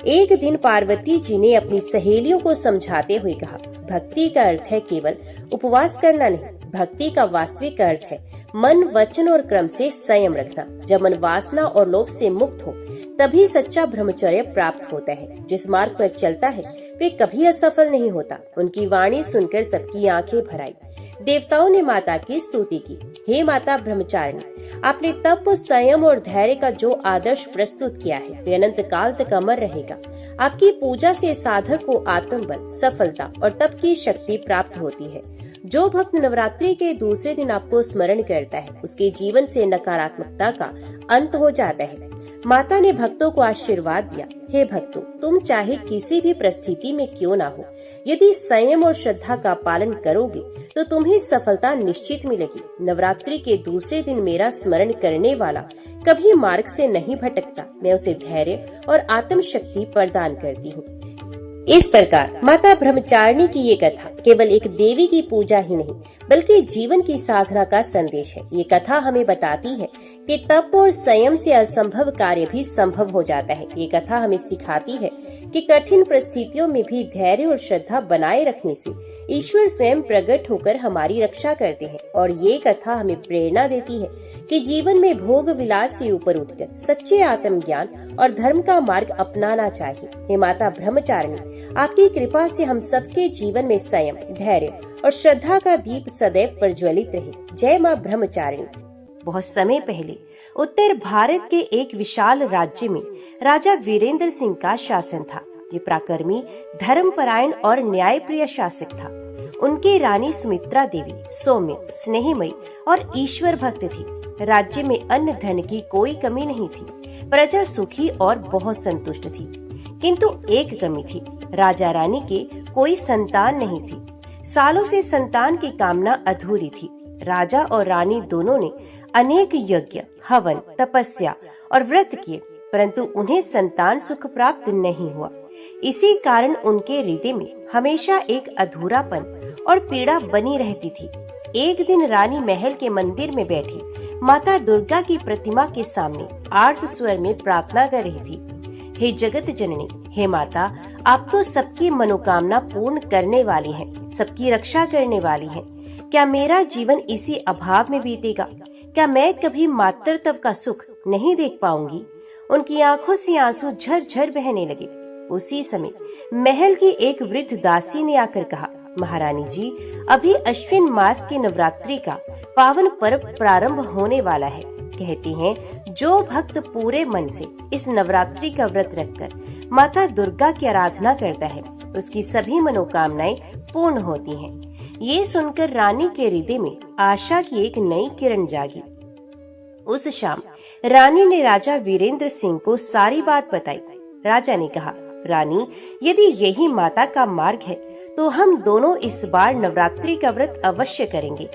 एक दिन पार्वती जी ने अपनी सहेलियों को समझाते हुए कहा, भक्ति का अर्थ है केवल उपवास करना नहीं, भक्ति का वास्तविक अर्थ है मन, वचन और क्रम से संयम रखना। जब मन वासना और लोभ से मुक्त हो तभी सच्चा ब्रह्मचर्य प्राप्त होता है। जिस मार्ग पर चलता है वे कभी असफल नहीं होता। उनकी वाणी सुनकर सबकी आंखें भर आई। देवताओं ने माता की स्तुति की। हे माता ब्रह्मचारिणी, आपने तप, संयम और धैर्य का जो आदर्श प्रस्तुत किया है वे अनंत काल तक अमर रहेगा। आपकी पूजा से साधक को आत्मबल, सफलता और तप की शक्ति प्राप्त होती है। जो भक्त नवरात्रि के दूसरे दिन आपको स्मरण करता है उसके जीवन से नकारात्मकता का अंत हो जाता है। माता ने भक्तों को आशीर्वाद दिया, हे भक्तों, तुम चाहे किसी भी परिस्थिति में क्यों ना हो, यदि संयम और श्रद्धा का पालन करोगे तो तुम्हें सफलता निश्चित मिलेगी। नवरात्रि के दूसरे दिन मेरा स्मरण करने वाला कभी मार्ग से नहीं भटकता। मैं उसे धैर्य और आत्म शक्ति प्रदान करती हूँ। इस प्रकार माता ब्रह्मचारिणी की ये कथा केवल एक देवी की पूजा ही नहीं बल्कि जीवन की साधना का संदेश है। ये कथा हमें बताती है कि तप और संयम से असंभव कार्य भी संभव हो जाता है। ये कथा हमें सिखाती है कि कठिन परिस्थितियों में भी धैर्य और श्रद्धा बनाए रखने से ईश्वर स्वयं प्रकट होकर हमारी रक्षा करते हैं। और ये कथा हमें प्रेरणा देती है कि जीवन में भोग विलास से ऊपर उठकर सच्चे आत्मज्ञान और धर्म का मार्ग अपनाना चाहिए। हे माता ब्रह्मचारिणी, आपकी कृपा से हम सबके जीवन में संयम, धैर्य और श्रद्धा का दीप सदैव प्रज्वलित रहे। जय माँ ब्रह्मचारिणी। बहुत समय पहले उत्तर भारत के एक विशाल राज्य में राजा वीरेंद्र सिंह का शासन था। ये पराक्रमी, धर्मपरायण और न्यायप्रिय शासक था। उनकी रानी सुमित्रा देवी सौम्य, स्नेहमयी और ईश्वर भक्त थी। राज्य में अन्न धन की कोई कमी नहीं थी। प्रजा सुखी और बहुत संतुष्ट थी। किंतु एक कमी थी, राजा रानी के कोई संतान नहीं थी। सालों से संतान की कामना अधूरी थी। राजा और रानी दोनों ने अनेक यज्ञ, हवन, तपस्या और व्रत किए, परंतु उन्हें संतान सुख प्राप्त नहीं हुआ। इसी कारण उनके हृदय में हमेशा एक अधूरापन और पीड़ा बनी रहती थी। एक दिन रानी महल के मंदिर में बैठी माता दुर्गा की प्रतिमा के सामने आर्त स्वर में प्रार्थना कर रही थी। हे जगत जननी, हे माता, आप तो सबकी मनोकामना पूर्ण करने वाली हैं, सबकी रक्षा करने वाली हैं। क्या मेरा जीवन इसी अभाव में बीतेगा? क्या मैं कभी मातृत्व का सुख नहीं देख पाऊंगी? उनकी आंखों से आंसू झरझर बहने लगे। उसी समय महल की एक वृद्ध दासी ने आकर कहा, महारानी जी, अभी अश्विन मास की नवरात्रि का पावन पर्व प्रारंभ होने वाला है। कहते हैं जो भक्त पूरे मन से इस नवरात्रि का व्रत रखकर माता दुर्गा की आराधना करता है, उसकी सभी मनोकामनाएं पूर्ण होती हैं। ये सुनकर रानी के हृदय में आशा की एक नई किरण जागी। उस शाम रानी ने राजा वीरेंद्र सिंह को सारी बात बताई। राजा ने कहा, रानी, यदि यही माता का मार्ग है तो हम दोनों इस बार नवरात्रि का व्रत अवश्य करेंगे।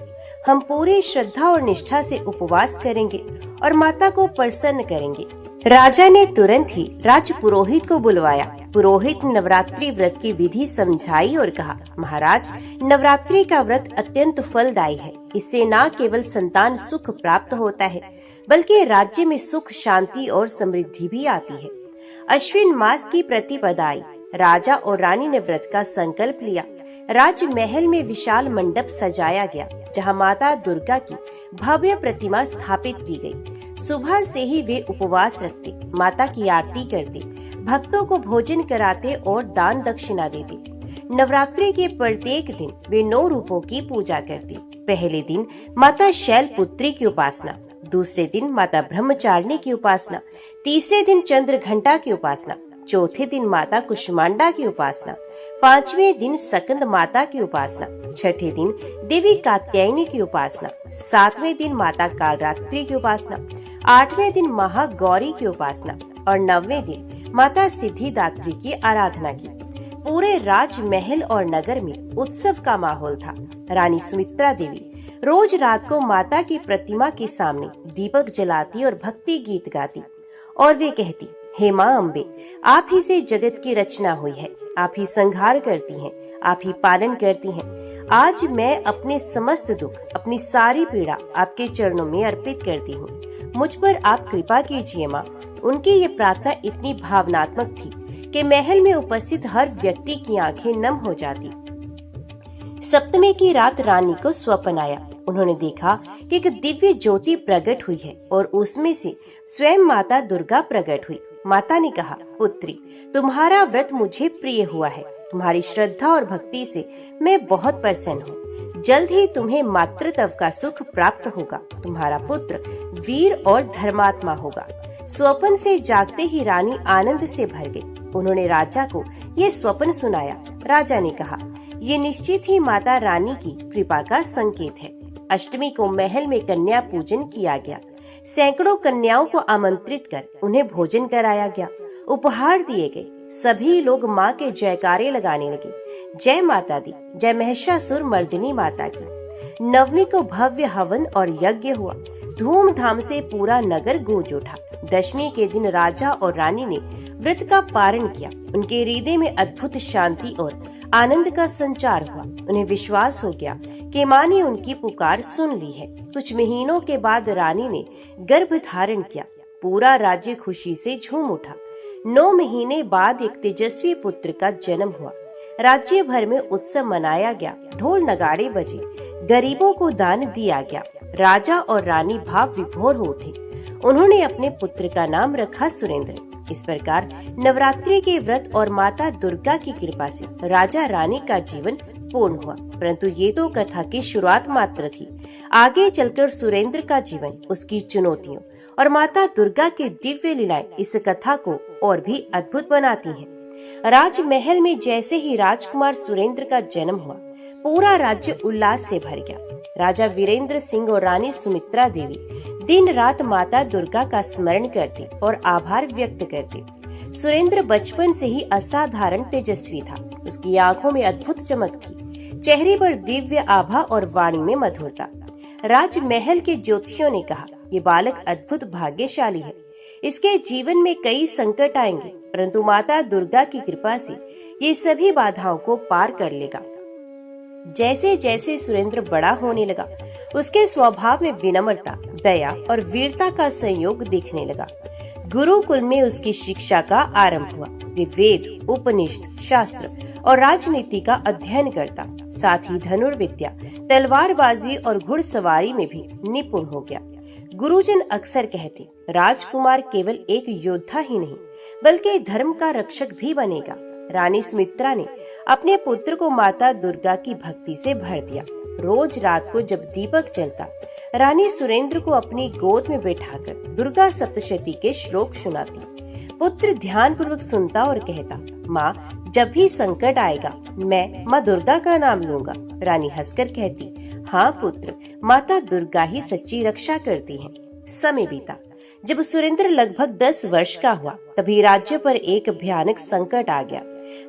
हम पूरी श्रद्धा और निष्ठा से उपवास करेंगे और माता को प्रसन्न करेंगे। राजा ने तुरंत ही राज पुरोहित को बुलवाया। पुरोहित नवरात्रि व्रत की विधि समझाई और कहा, महाराज, नवरात्रि का व्रत अत्यंत फलदायी है। इससे न केवल संतान सुख प्राप्त होता है बल्कि राज्य में सुख, शांति और समृद्धि भी आती है। अश्विन मास की प्रतिपदा आई। राजा और रानी ने व्रत का संकल्प लिया। राजमहल में विशाल मंडप सजाया गया जहां माता दुर्गा की भव्य प्रतिमा स्थापित की गई। सुबह से ही वे उपवास रखते, माता की आरती करते, भक्तों को भोजन कराते और दान दक्षिणा देते। नवरात्रि के प्रत्येक दिन वे 9 रूपों की पूजा करते। पहले दिन माता शैलपुत्री की उपासना, दूसरे दिन माता ब्रह्मचारिणी की उपासना, तीसरे दिन चंद्र घंटा की उपासना, चौथे दिन माता कुष्मांडा की उपासना, 5वें दिन सकंद माता की उपासना, छठे दिन देवी कात्यायनी की उपासना, 7वें दिन माता कालरात्रि की उपासना, 8वें दिन महागौरी की उपासना और 9वें दिन माता सिद्धिदात्री की आराधना की। पूरे राजमहल और नगर में उत्सव का माहौल था। रानी सुमित्रा देवी रोज रात को माता की प्रतिमा के सामने दीपक जलाती और भक्ति गीत गाती और वे कहती, हे माँ अम्बे, आप ही से जगत की रचना हुई है, आप ही संहार करती हैं, आप ही पालन करती हैं। आज मैं अपने समस्त दुख, अपनी सारी पीड़ा आपके चरणों में अर्पित करती हूँ। मुझ पर आप कृपा कीजिए माँ। उनकी ये प्रार्थना इतनी भावनात्मक थी कि महल में उपस्थित हर व्यक्ति की आंखें नम हो जाती। सप्तमी की रात रानी को स्वप्न आया। उन्होंने देखा कि एक दिव्य ज्योति प्रकट हुई है और उसमें से स्वयं माता दुर्गा प्रकट हुई। माता ने कहा, पुत्री, तुम्हारा व्रत मुझे प्रिय हुआ है। तुम्हारी श्रद्धा और भक्ति से मैं बहुत प्रसन्न हूँ। जल्द ही तुम्हें मातृत्व का सुख प्राप्त होगा। तुम्हारा पुत्र वीर और धर्मात्मा होगा। स्वप्न से जागते ही रानी आनंद से भर गई। उन्होंने राजा को ये स्वप्न सुनाया। राजा ने कहा, ये निश्चित ही माता रानी की कृपा का संकेत है। अष्टमी को महल में कन्या पूजन किया गया। सैकड़ों कन्याओं को आमंत्रित कर उन्हें भोजन कराया गया, उपहार दिए गए। सभी लोग माँ के जयकारे लगाने लगे। जय माता दी, जय महिषासुर मर्दिनी माता की। नवमी को भव्य हवन और यज्ञ हुआ। धूमधाम से पूरा नगर गूंज उठा। दशमी के दिन राजा और रानी ने व्रत का पारण किया। उनके हृदय में अद्भुत शांति और आनंद का संचार हुआ। उन्हें विश्वास हो गया कि माँ ने उनकी पुकार सुन ली है। कुछ महीनों के बाद रानी ने गर्भ धारण किया। पूरा राज्य खुशी से झूम उठा। 9 महीने बाद एक तेजस्वी पुत्र का जन्म हुआ। राज्य भर में उत्सव मनाया गया। ढोल नगाड़े बजे, गरीबों को दान दिया गया। राजा और रानी भाव विभोर हो उठे। उन्होंने अपने पुत्र का नाम रखा सुरेंद्र। इस प्रकार नवरात्रि के व्रत और माता दुर्गा की कृपा से राजा रानी का जीवन पूर्ण हुआ। परंतु ये तो कथा की शुरुआत मात्र थी। आगे चलकर सुरेंद्र का जीवन, उसकी चुनौतियों और माता दुर्गा की दिव्य लीलाएं इस कथा को और भी अद्भुत बनाती हैं। राजमहल में जैसे ही राजकुमार सुरेंद्र का जन्म हुआ, पूरा राज्य उल्लास से भर गया। राजा वीरेंद्र सिंह और रानी सुमित्रा देवी दिन रात माता दुर्गा का स्मरण करते और आभार व्यक्त करते। सुरेंद्र बचपन से ही असाधारण तेजस्वी था। उसकी आंखों में अद्भुत चमक थी, चेहरे पर दिव्य आभा और वाणी में मधुरता। राजमहल के ज्योतिषियों ने कहा, ये बालक अद्भुत भाग्यशाली है। इसके जीवन में कई संकट आएंगे, परंतु माता दुर्गा की कृपा से ये सभी बाधाओं को पार कर लेगा। जैसे जैसे सुरेंद्र बड़ा होने लगा, उसके स्वभाव में विनम्रता, दया और वीरता का संयोग दिखने लगा। गुरुकुल में उसकी शिक्षा का आरंभ हुआ। वे वेद, उपनिषद, शास्त्र और राजनीति का अध्ययन करता। साथ ही धनुर्विद्या, तलवारबाजी और घुड़सवारी में भी निपुण हो गया। गुरुजन अक्सर कहते, राजकुमार केवल एक योद्धा ही नहीं बल्कि धर्म का रक्षक भी बनेगा। रानी सुमित्रा ने अपने पुत्र को माता दुर्गा की भक्ति से भर दिया। रोज रात को जब दीपक जलता, रानी सुरेंद्र को अपनी गोद में बैठाकर दुर्गा सप्तशती के श्लोक सुनाती। पुत्र ध्यान पूर्वक सुनता और कहता, माँ, जब भी संकट आएगा मैं माँ दुर्गा का नाम लूंगा। रानी हंसकर कहती, हाँ पुत्र, माता दुर्गा ही सच्ची रक्षा करती है। समय बीता। जब सुरेंद्र लगभग 10 वर्ष का हुआ, तभी राज्य पर एक भयानक संकट आ गया।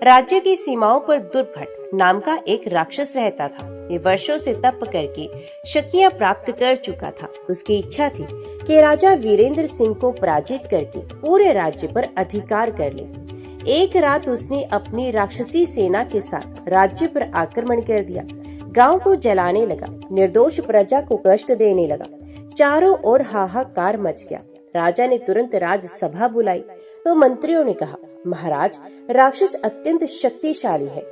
राज्य की सीमाओं पर दुर्भट नाम का एक राक्षस रहता था। ये वर्षों से तप करके शक्तियां प्राप्त कर चुका था। उसकी इच्छा थी कि राजा वीरेंद्र सिंह को पराजित करके पूरे राज्य पर अधिकार कर ले। एक रात उसने अपनी राक्षसी सेना के साथ राज्य पर आक्रमण कर दिया। गांव को जलाने लगा, निर्दोष प्रजा को कष्ट देने लगा। चारों ओर हाहाकार मच गया। राजा ने तुरंत राजसभा बुलाई तो मंत्रियों ने कहा, महाराज, राक्षस अत्यंत शक्तिशाली है।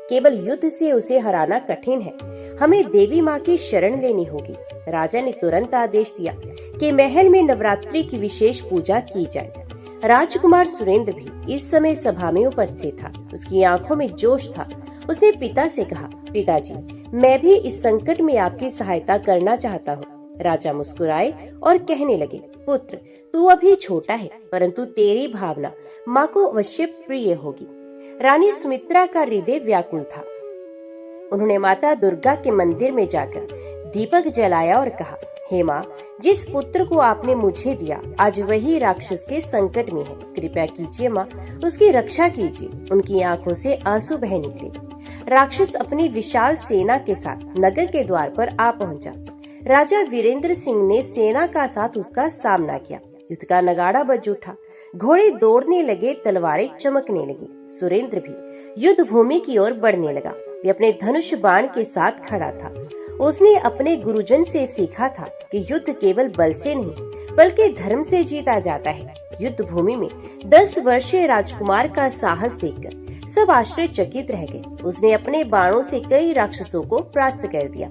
केवल युद्ध से उसे हराना कठिन है। हमें देवी माँ की शरण लेनी होगी। राजा ने तुरंत आदेश दिया कि महल में नवरात्रि की विशेष पूजा की जाए। राजकुमार सुरेंद्र भी इस समय सभा में उपस्थित था। उसकी आंखों में जोश था। उसने पिता से कहा, पिताजी, मैं भी इस संकट में आपकी सहायता करना चाहता हूँ। राजा मुस्कुराए और कहने लगे, पुत्र, तू अभी छोटा है, परंतु तेरी भावना माँ को अवश्य प्रिय होगी। रानी सुमित्रा का हृदय व्याकुल था। उन्होंने माता दुर्गा के मंदिर में जाकर दीपक जलाया और कहा, हे माँ, जिस पुत्र को आपने मुझे दिया, आज वही राक्षस के संकट में है। कृपया कीजिए माँ, उसकी रक्षा कीजिए। उनकी आंखों से आंसू बह निकले। राक्षस अपनी विशाल सेना के साथ नगर के द्वार पर आ पहुंचा। राजा वीरेंद्र सिंह ने सेना का साथ उसका सामना किया। युद्ध का नगाड़ा बज उठा। घोड़े दौड़ने लगे, तलवारें चमकने लगी। सुरेंद्र भी युद्ध भूमि की ओर बढ़ने लगा। वे अपने धनुष बाण के साथ खड़ा था। उसने अपने गुरुजन से सीखा था कि युद्ध केवल बल से नहीं बल्कि धर्म से जीता जाता है। युद्ध भूमि में 10 वर्षीय राजकुमार का साहस देखकर सब आश्चर्यचकित रह गए। उसने अपने बाणों से कई राक्षसों को परास्त कर दिया,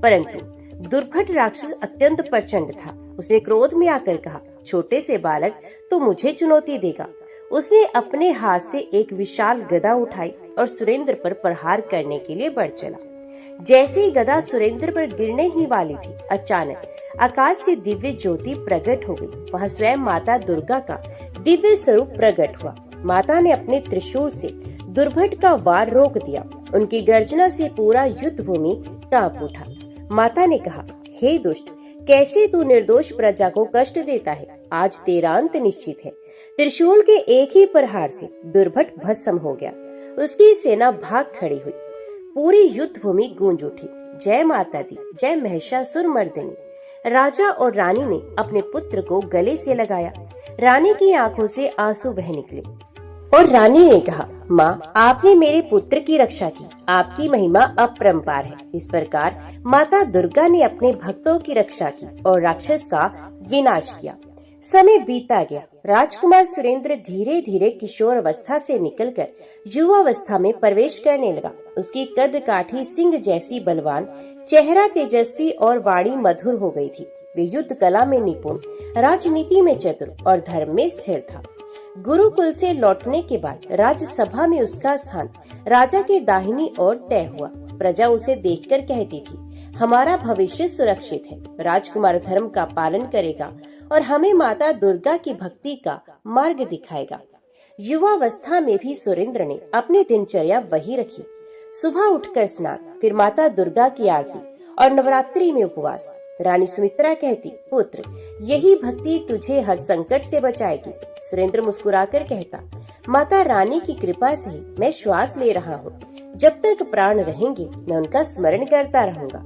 परंतु दुर्घट राक्षस अत्यंत प्रचंड था। उसने क्रोध में आकर कहा, छोटे से बालक, तो मुझे चुनौती देगा। उसने अपने हाथ से एक विशाल गदा उठाई और सुरेंद्र पर प्रहार करने के लिए बढ़ चला। जैसे ही गदा सुरेंद्र पर गिरने ही वाली थी, अचानक आकाश से दिव्य ज्योति प्रकट हो गई। वहाँ स्वयं माता दुर्गा का दिव्य स्वरूप प्रकट हुआ। माता ने अपने त्रिशूल से दुर्भट का वार रोक दिया। उनकी गर्जना से पूरा युद्ध भूमि कांप उठा। माता ने कहा, हे दुष्ट, कैसे तू निर्दोष प्रजा को कष्ट देता है? आज तेरा अंत निश्चित है। त्रिशूल के एक ही प्रहार से दुर्भट भस्म हो गया। उसकी सेना भाग खड़ी हुई। पूरी युद्ध भूमि गूंज उठी। जय माता दी, जय महिषासुर मर्दिनी। राजा और रानी ने अपने पुत्र को गले से लगाया। रानी की आंखों से आंसू बह निकले और रानी ने कहा, माँ, आपने मेरे पुत्र की रक्षा की, आपकी महिमा अपरंपार है। इस प्रकार माता दुर्गा ने अपने भक्तों की रक्षा की और राक्षस का विनाश किया। समय बीता गया। राजकुमार सुरेंद्र धीरे धीरे किशोर अवस्था से निकलकर युवावस्था में प्रवेश करने लगा। उसकी कद काठी सिंह जैसी बलवान, चेहरा तेजस्वी और वाणी मधुर हो गई थी। वे युद्ध कला में निपुण, राजनीति में चतुर और धर्म में स्थिर था। गुरुकुल से लौटने के बाद राज्यसभा में उसका स्थान राजा के दाहिनी ओर तय हुआ। प्रजा उसे देखकर कहती थी, हमारा भविष्य सुरक्षित है। राजकुमार धर्म का पालन करेगा और हमें माता दुर्गा की भक्ति का मार्ग दिखाएगा। युवावस्था में भी सुरेंद्र ने अपनी दिनचर्या वही रखी। सुबह उठकर स्नान, फिर माता दुर्गा की आरती और नवरात्रि में उपवास। रानी सुमित्रा कहती, पुत्र, यही भक्ति तुझे हर संकट से बचाएगी। सुरेंद्र मुस्कुराकर कहता, माता रानी की कृपा से ही मैं श्वास ले रहा हूँ। जब तक प्राण रहेंगे मैं उनका स्मरण करता रहूंगा।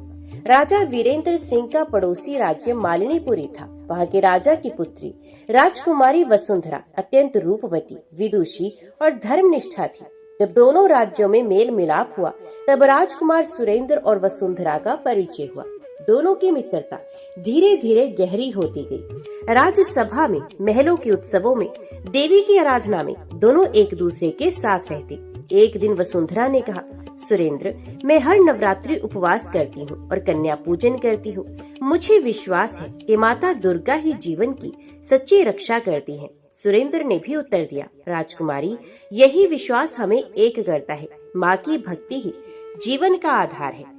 राजा वीरेंद्र सिंह का पड़ोसी राज्य मालिनीपुरी था। वहाँ के राजा की पुत्री राजकुमारी वसुंधरा अत्यंत रूपवती, विदुषी और धर्मनिष्ठा थी। जब दोनों राज्यों में मेल मिलाप हुआ तब राजकुमार सुरेंद्र और वसुंधरा का परिचय हुआ। दोनों की मित्रता धीरे धीरे गहरी होती गई। राज्यसभा में, महलों के उत्सवों में, देवी की आराधना में दोनों एक दूसरे के साथ रहते। एक दिन वसुंधरा ने कहा, सुरेंद्र, मैं हर नवरात्रि उपवास करती हूँ और कन्या पूजन करती हूँ। मुझे विश्वास है कि माता दुर्गा ही जीवन की सच्ची रक्षा करती है। सुरेंद्र ने भी उत्तर दिया, राजकुमारी, यही विश्वास हमें एक करता है। माँ की भक्ति ही जीवन का आधार है।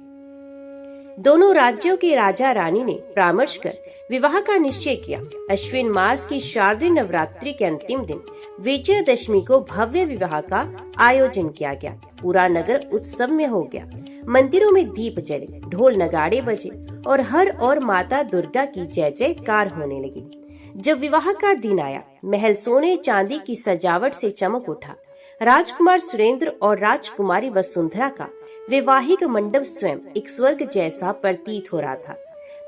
दोनों राज्यों के राजा रानी ने परामर्श कर विवाह का निश्चय किया। अश्विन मास की शारदीय नवरात्रि के अंतिम दिन विजयदशमी को भव्य विवाह का आयोजन किया गया। पूरा नगर उत्सव में हो गया। मंदिरों में दीप जले, ढोल नगाड़े बजे और हर ओर माता दुर्गा की जय जयकार होने लगी। जब विवाह का दिन आया, महल सोने चांदी की सजावट से चमक उठा। राजकुमार सुरेंद्र और राजकुमारी वसुंधरा का वैवाहिक मंडप स्वयं एक स्वर्ग जैसा प्रतीत हो रहा था।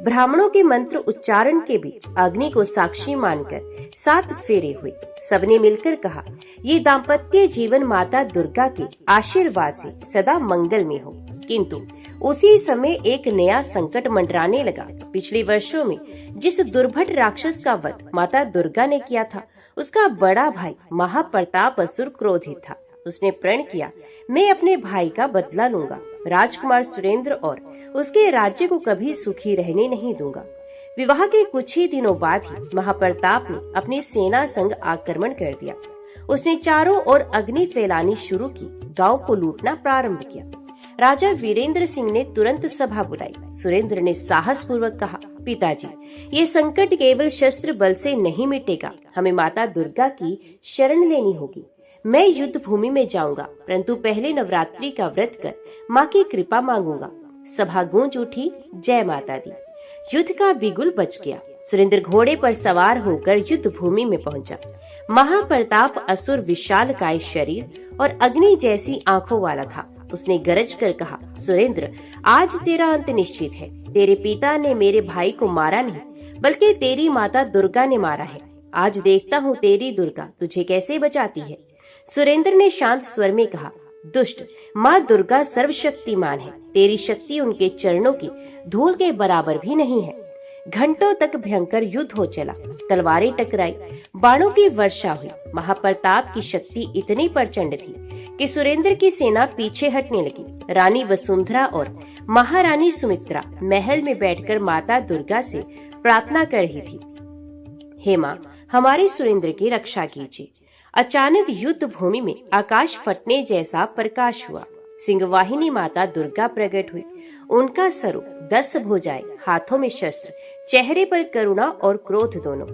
ब्राह्मणों के मंत्र उच्चारण के बीच अग्नि को साक्षी मानकर 7 फेरे हुए। सबने मिलकर कहा, ये दाम्पत्य जीवन माता दुर्गा के आशीर्वाद से सदा मंगल में हो। किंतु उसी समय एक नया संकट मंडराने लगा। पिछले वर्षों में जिस दुर्भट राक्षस का वध माता दुर्गा ने किया था, उसका बड़ा भाई महाप्रताप असुर क्रोधित था। उसने प्रण किया, मैं अपने भाई का बदला लूंगा। राजकुमार सुरेंद्र और उसके राज्य को कभी सुखी रहने नहीं दूंगा। विवाह के कुछ ही दिनों बाद ही महाप्रताप ने अपनी सेना संग आक्रमण कर दिया। उसने चारों ओर अग्नि फैलानी शुरू की, गांव को लूटना प्रारंभ किया। राजा वीरेंद्र सिंह ने तुरंत सभा बुलाई। सुरेंद्र ने साहस पूर्वक कहा, पिताजी, ये संकट केवल शस्त्र बल से नहीं मिटेगा। हमें माता दुर्गा की शरण लेनी होगी। मैं युद्ध भूमि में जाऊंगा, परंतु पहले नवरात्रि का व्रत कर माँ की कृपा मांगूंगा। सभा गूंज उठी, जय माता दी। युद्ध का बिगुल बज गया। सुरेंद्र घोड़े पर सवार होकर युद्ध भूमि में पहुंचा। महाप्रताप असुर विशालकाय शरीर और अग्नि जैसी आंखों वाला था। उसने गरज कर कहा, सुरेंद्र, आज तेरा अंत निश्चित है। तेरे पिता ने मेरे भाई को मारा नहीं, बल्कि तेरी माता दुर्गा ने मारा है। आज देखता हूँ तेरी दुर्गा तुझे कैसे बचाती है। सुरेंद्र ने शांत स्वर में कहा, दुष्ट, माँ दुर्गा सर्वशक्तिमान है। तेरी शक्ति उनके चरणों की धूल के बराबर भी नहीं है। घंटों तक भयंकर युद्ध हो चला। तलवारें टकराई, बाणों की वर्षा हुई। महाप्रताप की शक्ति इतनी प्रचंड थी कि सुरेंद्र की सेना पीछे हटने लगी। रानी वसुंधरा और महारानी सुमित्रा महल में बैठकर माता दुर्गा से प्रार्थना कर रही थी, हे माँ, हमारे सुरेंद्र की रक्षा कीजिए। अचानक युद्ध भूमि में आकाश फटने जैसा प्रकाश हुआ। सिंहवाहिनी माता दुर्गा प्रकट हुई। उनका स्वरूप 10 भुजाएं, हाथों में शस्त्र, चेहरे पर करुणा और क्रोध दोनों।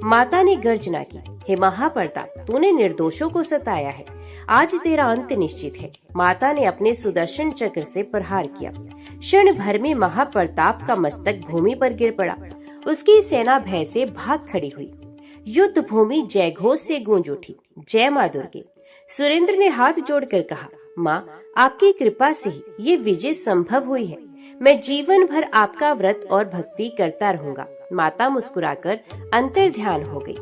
माता ने गर्जना की, हे महाप्रताप, तूने निर्दोषों को सताया है। आज तेरा अंत निश्चित है। माता ने अपने सुदर्शन चक्र से प्रहार किया। क्षण भर में महाप्रताप का मस्तक भूमि पर गिर पड़ा। उसकी सेना भय से भाग खड़ी हुई। युद्ध भूमि जय घोष से गूंज उठी, जय माँ दुर्गे। सुरेंद्र ने हाथ जोड़कर कहा, माँ, आपकी कृपा से ही ये विजय संभव हुई है। मैं जीवन भर आपका व्रत और भक्ति करता रहूंगा। माता मुस्कुराकर अंतर ध्यान हो गई।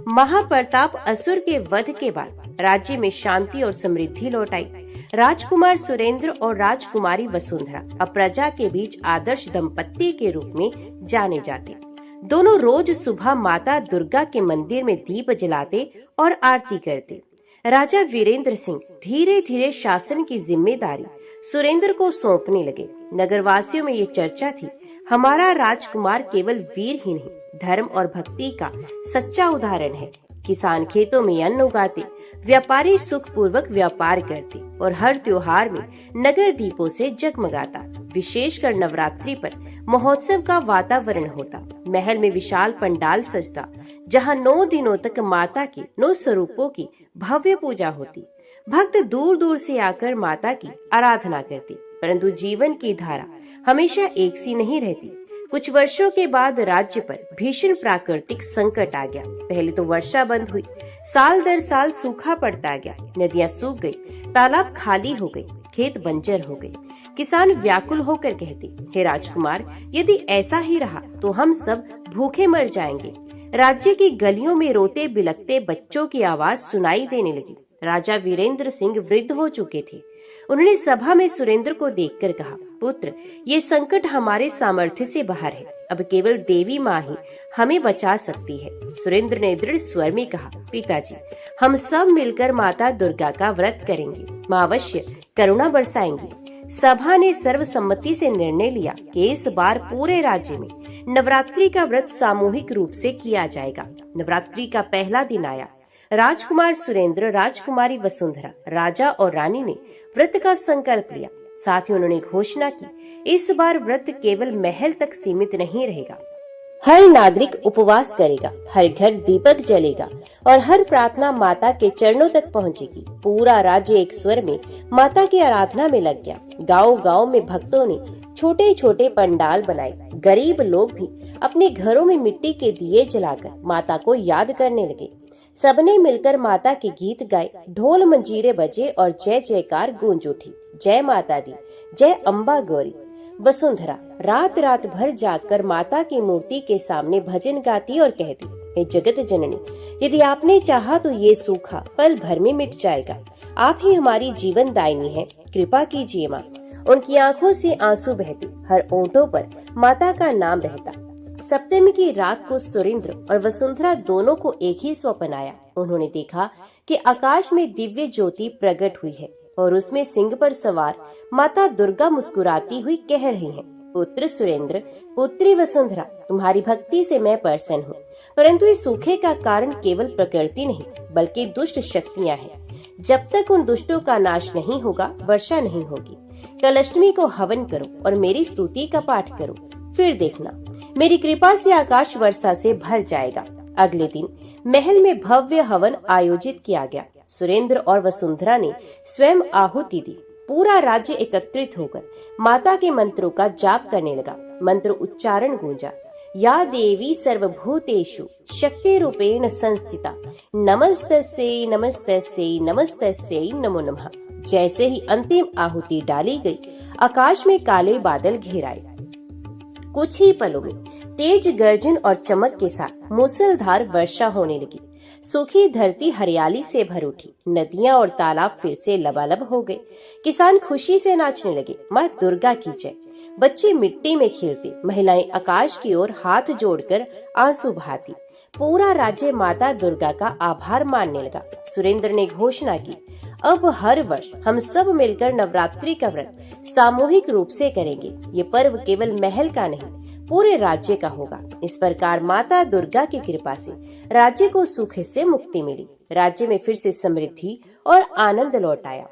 महाप्रताप असुर के वध के बाद राज्य में शांति और समृद्धि लौट आई। राजकुमार सुरेंद्र और राजकुमारी वसुंधरा अब प्रजा के बीच आदर्श दंपत्ति के रूप में जाने जाते। दोनों रोज सुबह माता दुर्गा के मंदिर में दीप जलाते और आरती करते। राजा वीरेंद्र सिंह धीरे धीरे शासन की जिम्मेदारी सुरेंद्र को सौंपने लगे। नगरवासियों में ये चर्चा थी, हमारा राजकुमार केवल वीर ही नहीं, धर्म और भक्ति का सच्चा उदाहरण है। किसान खेतों में अन्न उगाते, व्यापारी सुख पूर्वक व्यापार करते और हर त्योहार में नगर दीपों से जगमगाता। विशेषकर नवरात्रि पर महोत्सव का वातावरण होता। महल में विशाल पंडाल सजता, जहां 9 दिनों तक माता के 9 स्वरूपों की भव्य पूजा होती। भक्त दूर दूर से आकर माता की आराधना करते, परंतु जीवन की धारा हमेशा एक सी नहीं रहती। कुछ वर्षों के बाद राज्य पर भीषण प्राकृतिक संकट आ गया। पहले तो वर्षा बंद हुई, साल दर साल सूखा पड़ता गया। नदियां सूख गई, तालाब खाली हो गए, खेत बंजर हो गए। किसान व्याकुल होकर कहते, हे राजकुमार, यदि ऐसा ही रहा तो हम सब भूखे मर जाएंगे। राज्य की गलियों में रोते बिलखते बच्चों की आवाज सुनाई देने लगी। राजा वीरेंद्र सिंह वृद्ध हो चुके थे। उन्होंने सभा में सुरेंद्र को देखकर कहा, पुत्र, ये संकट हमारे सामर्थ्य से बाहर है। अब केवल देवी माँ ही हमें बचा सकती है। सुरेंद्र ने दृढ़ स्वर में कहा, पिताजी, हम सब मिलकर माता दुर्गा का व्रत करेंगे। माँ अवश्य करुणा बरसाएंगी। सभा ने सर्वसम्मति से निर्णय लिया कि इस बार पूरे राज्य में नवरात्रि का व्रत सामूहिक रूप से किया जाएगा। नवरात्रि का पहला दिन आया। राजकुमार सुरेंद्र, राजकुमारी वसुंधरा, राजा और रानी ने व्रत का संकल्प लिया। साथ ही उन्होंने घोषणा की, इस बार व्रत केवल महल तक सीमित नहीं रहेगा। हर नागरिक उपवास करेगा, हर घर दीपक जलेगा और हर प्रार्थना माता के चरणों तक पहुंचेगी। पूरा राज्य एक स्वर में माता की आराधना में लग गया। गांव-गांव में भक्तों ने छोटे छोटे पंडाल बनाए। गरीब लोग भी अपने घरों में मिट्टी के दिए जलाकर माता को याद करने लगे। सबने मिलकर माता के गीत गाए, ढोल मंजीरे बजे और जय जयकार गूंज उठी। जय माता दी, जय अम्बा गौरी। वसुंधरा रात रात भर जागकर माता की मूर्ति के सामने भजन गाती और कहती, हे जगत जननी, यदि आपने चाहा तो ये सूखा पल भर में मिट जाएगा। आप ही हमारी जीवन दायिनी है, कृपा कीजिए माँ। उनकी आंखों से आंसू बहते, हर ओंठों पर माता का नाम रहता। सप्तमी की रात को सुरेंद्र और वसुंधरा दोनों को एक ही स्वप्न आया। उन्होंने देखा कि आकाश में दिव्य ज्योति प्रकट हुई है और उसमें सिंह पर सवार माता दुर्गा मुस्कुराती हुई कह रही हैं, पुत्र सुरेंद्र, पुत्री वसुंधरा, तुम्हारी भक्ति से मैं प्रसन्न हूँ। परंतु इस सूखे का कारण केवल प्रकृति नहीं बल्कि दुष्ट शक्तियाँ हैं। जब तक उन दुष्टों का नाश नहीं होगा, वर्षा नहीं होगी। कल अष्टमी को हवन करो और मेरी स्तुति का पाठ करो, फिर देखना मेरी कृपा से आकाश वर्षा से भर जाएगा। अगले दिन महल में भव्य हवन आयोजित किया गया। सुरेंद्र और वसुंधरा ने स्वयं आहुति दी। पूरा राज्य एकत्रित होकर माता के मंत्रों का जाप करने लगा। मंत्र उच्चारण गूंजा, या देवी सर्वभूतेषु शक्ति रूपेण संस्थिता, नमस्तस्यै नमस्तस्यै नमस्तस्यै नमो नमः। जैसे ही अंतिम आहुति डाली गई, आकाश में काले बादल घेर आए। कुछ ही पलों में तेज गर्जन और चमक के साथ मूसलधार वर्षा होने लगी। सूखी धरती हरियाली से भर उठी। नदियां और तालाब फिर से लबालब हो गए। किसान खुशी से नाचने लगे, माँ दुर्गा की जय। बच्चे मिट्टी में खेलते, महिलाएं आकाश की ओर हाथ जोड़कर आंसू बहाती। पूरा राज्य माता दुर्गा का आभार मानने लगा। सुरेंद्र ने घोषणा की, अब हर वर्ष हम सब मिलकर नवरात्रि का व्रत सामूहिक रूप से करेंगे। ये पर्व केवल महल का नहीं, पूरे राज्य का होगा। इस प्रकार माता दुर्गा की कृपा से राज्य को सूखे से मुक्ति मिली। राज्य में फिर से समृद्धि और आनंद लौट आया।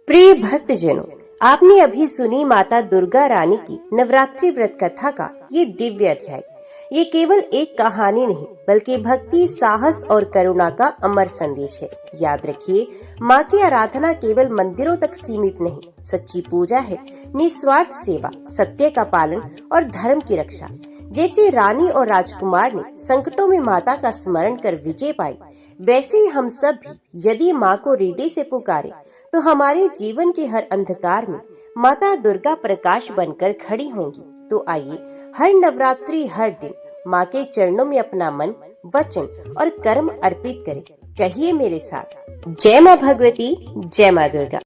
प्रिय भक्तजनों, आपने अभी सुनी माता दुर्गा रानी की नवरात्रि व्रत कथा का ये दिव्य अध्याय। ये केवल एक कहानी नहीं बल्कि भक्ति, साहस और करुणा का अमर संदेश है। याद रखिए, माँ की आराधना केवल मंदिरों तक सीमित नहीं, सच्ची पूजा है निस्वार्थ सेवा, सत्य का पालन और धर्म की रक्षा। जैसे रानी और राजकुमार ने संकटों में माता का स्मरण कर विजय पाई, वैसे ही हम सब भी यदि माँ को हृदय से पुकारे तो हमारे जीवन के हर अंधकार में माता दुर्गा प्रकाश बनकर खड़ी होंगी। तो आइए हर नवरात्रि हर दिन माँ के चरणों में अपना मन, वचन और कर्म अर्पित करें। कहिए मेरे साथ, जय माँ भगवती, जय माँ दुर्गा।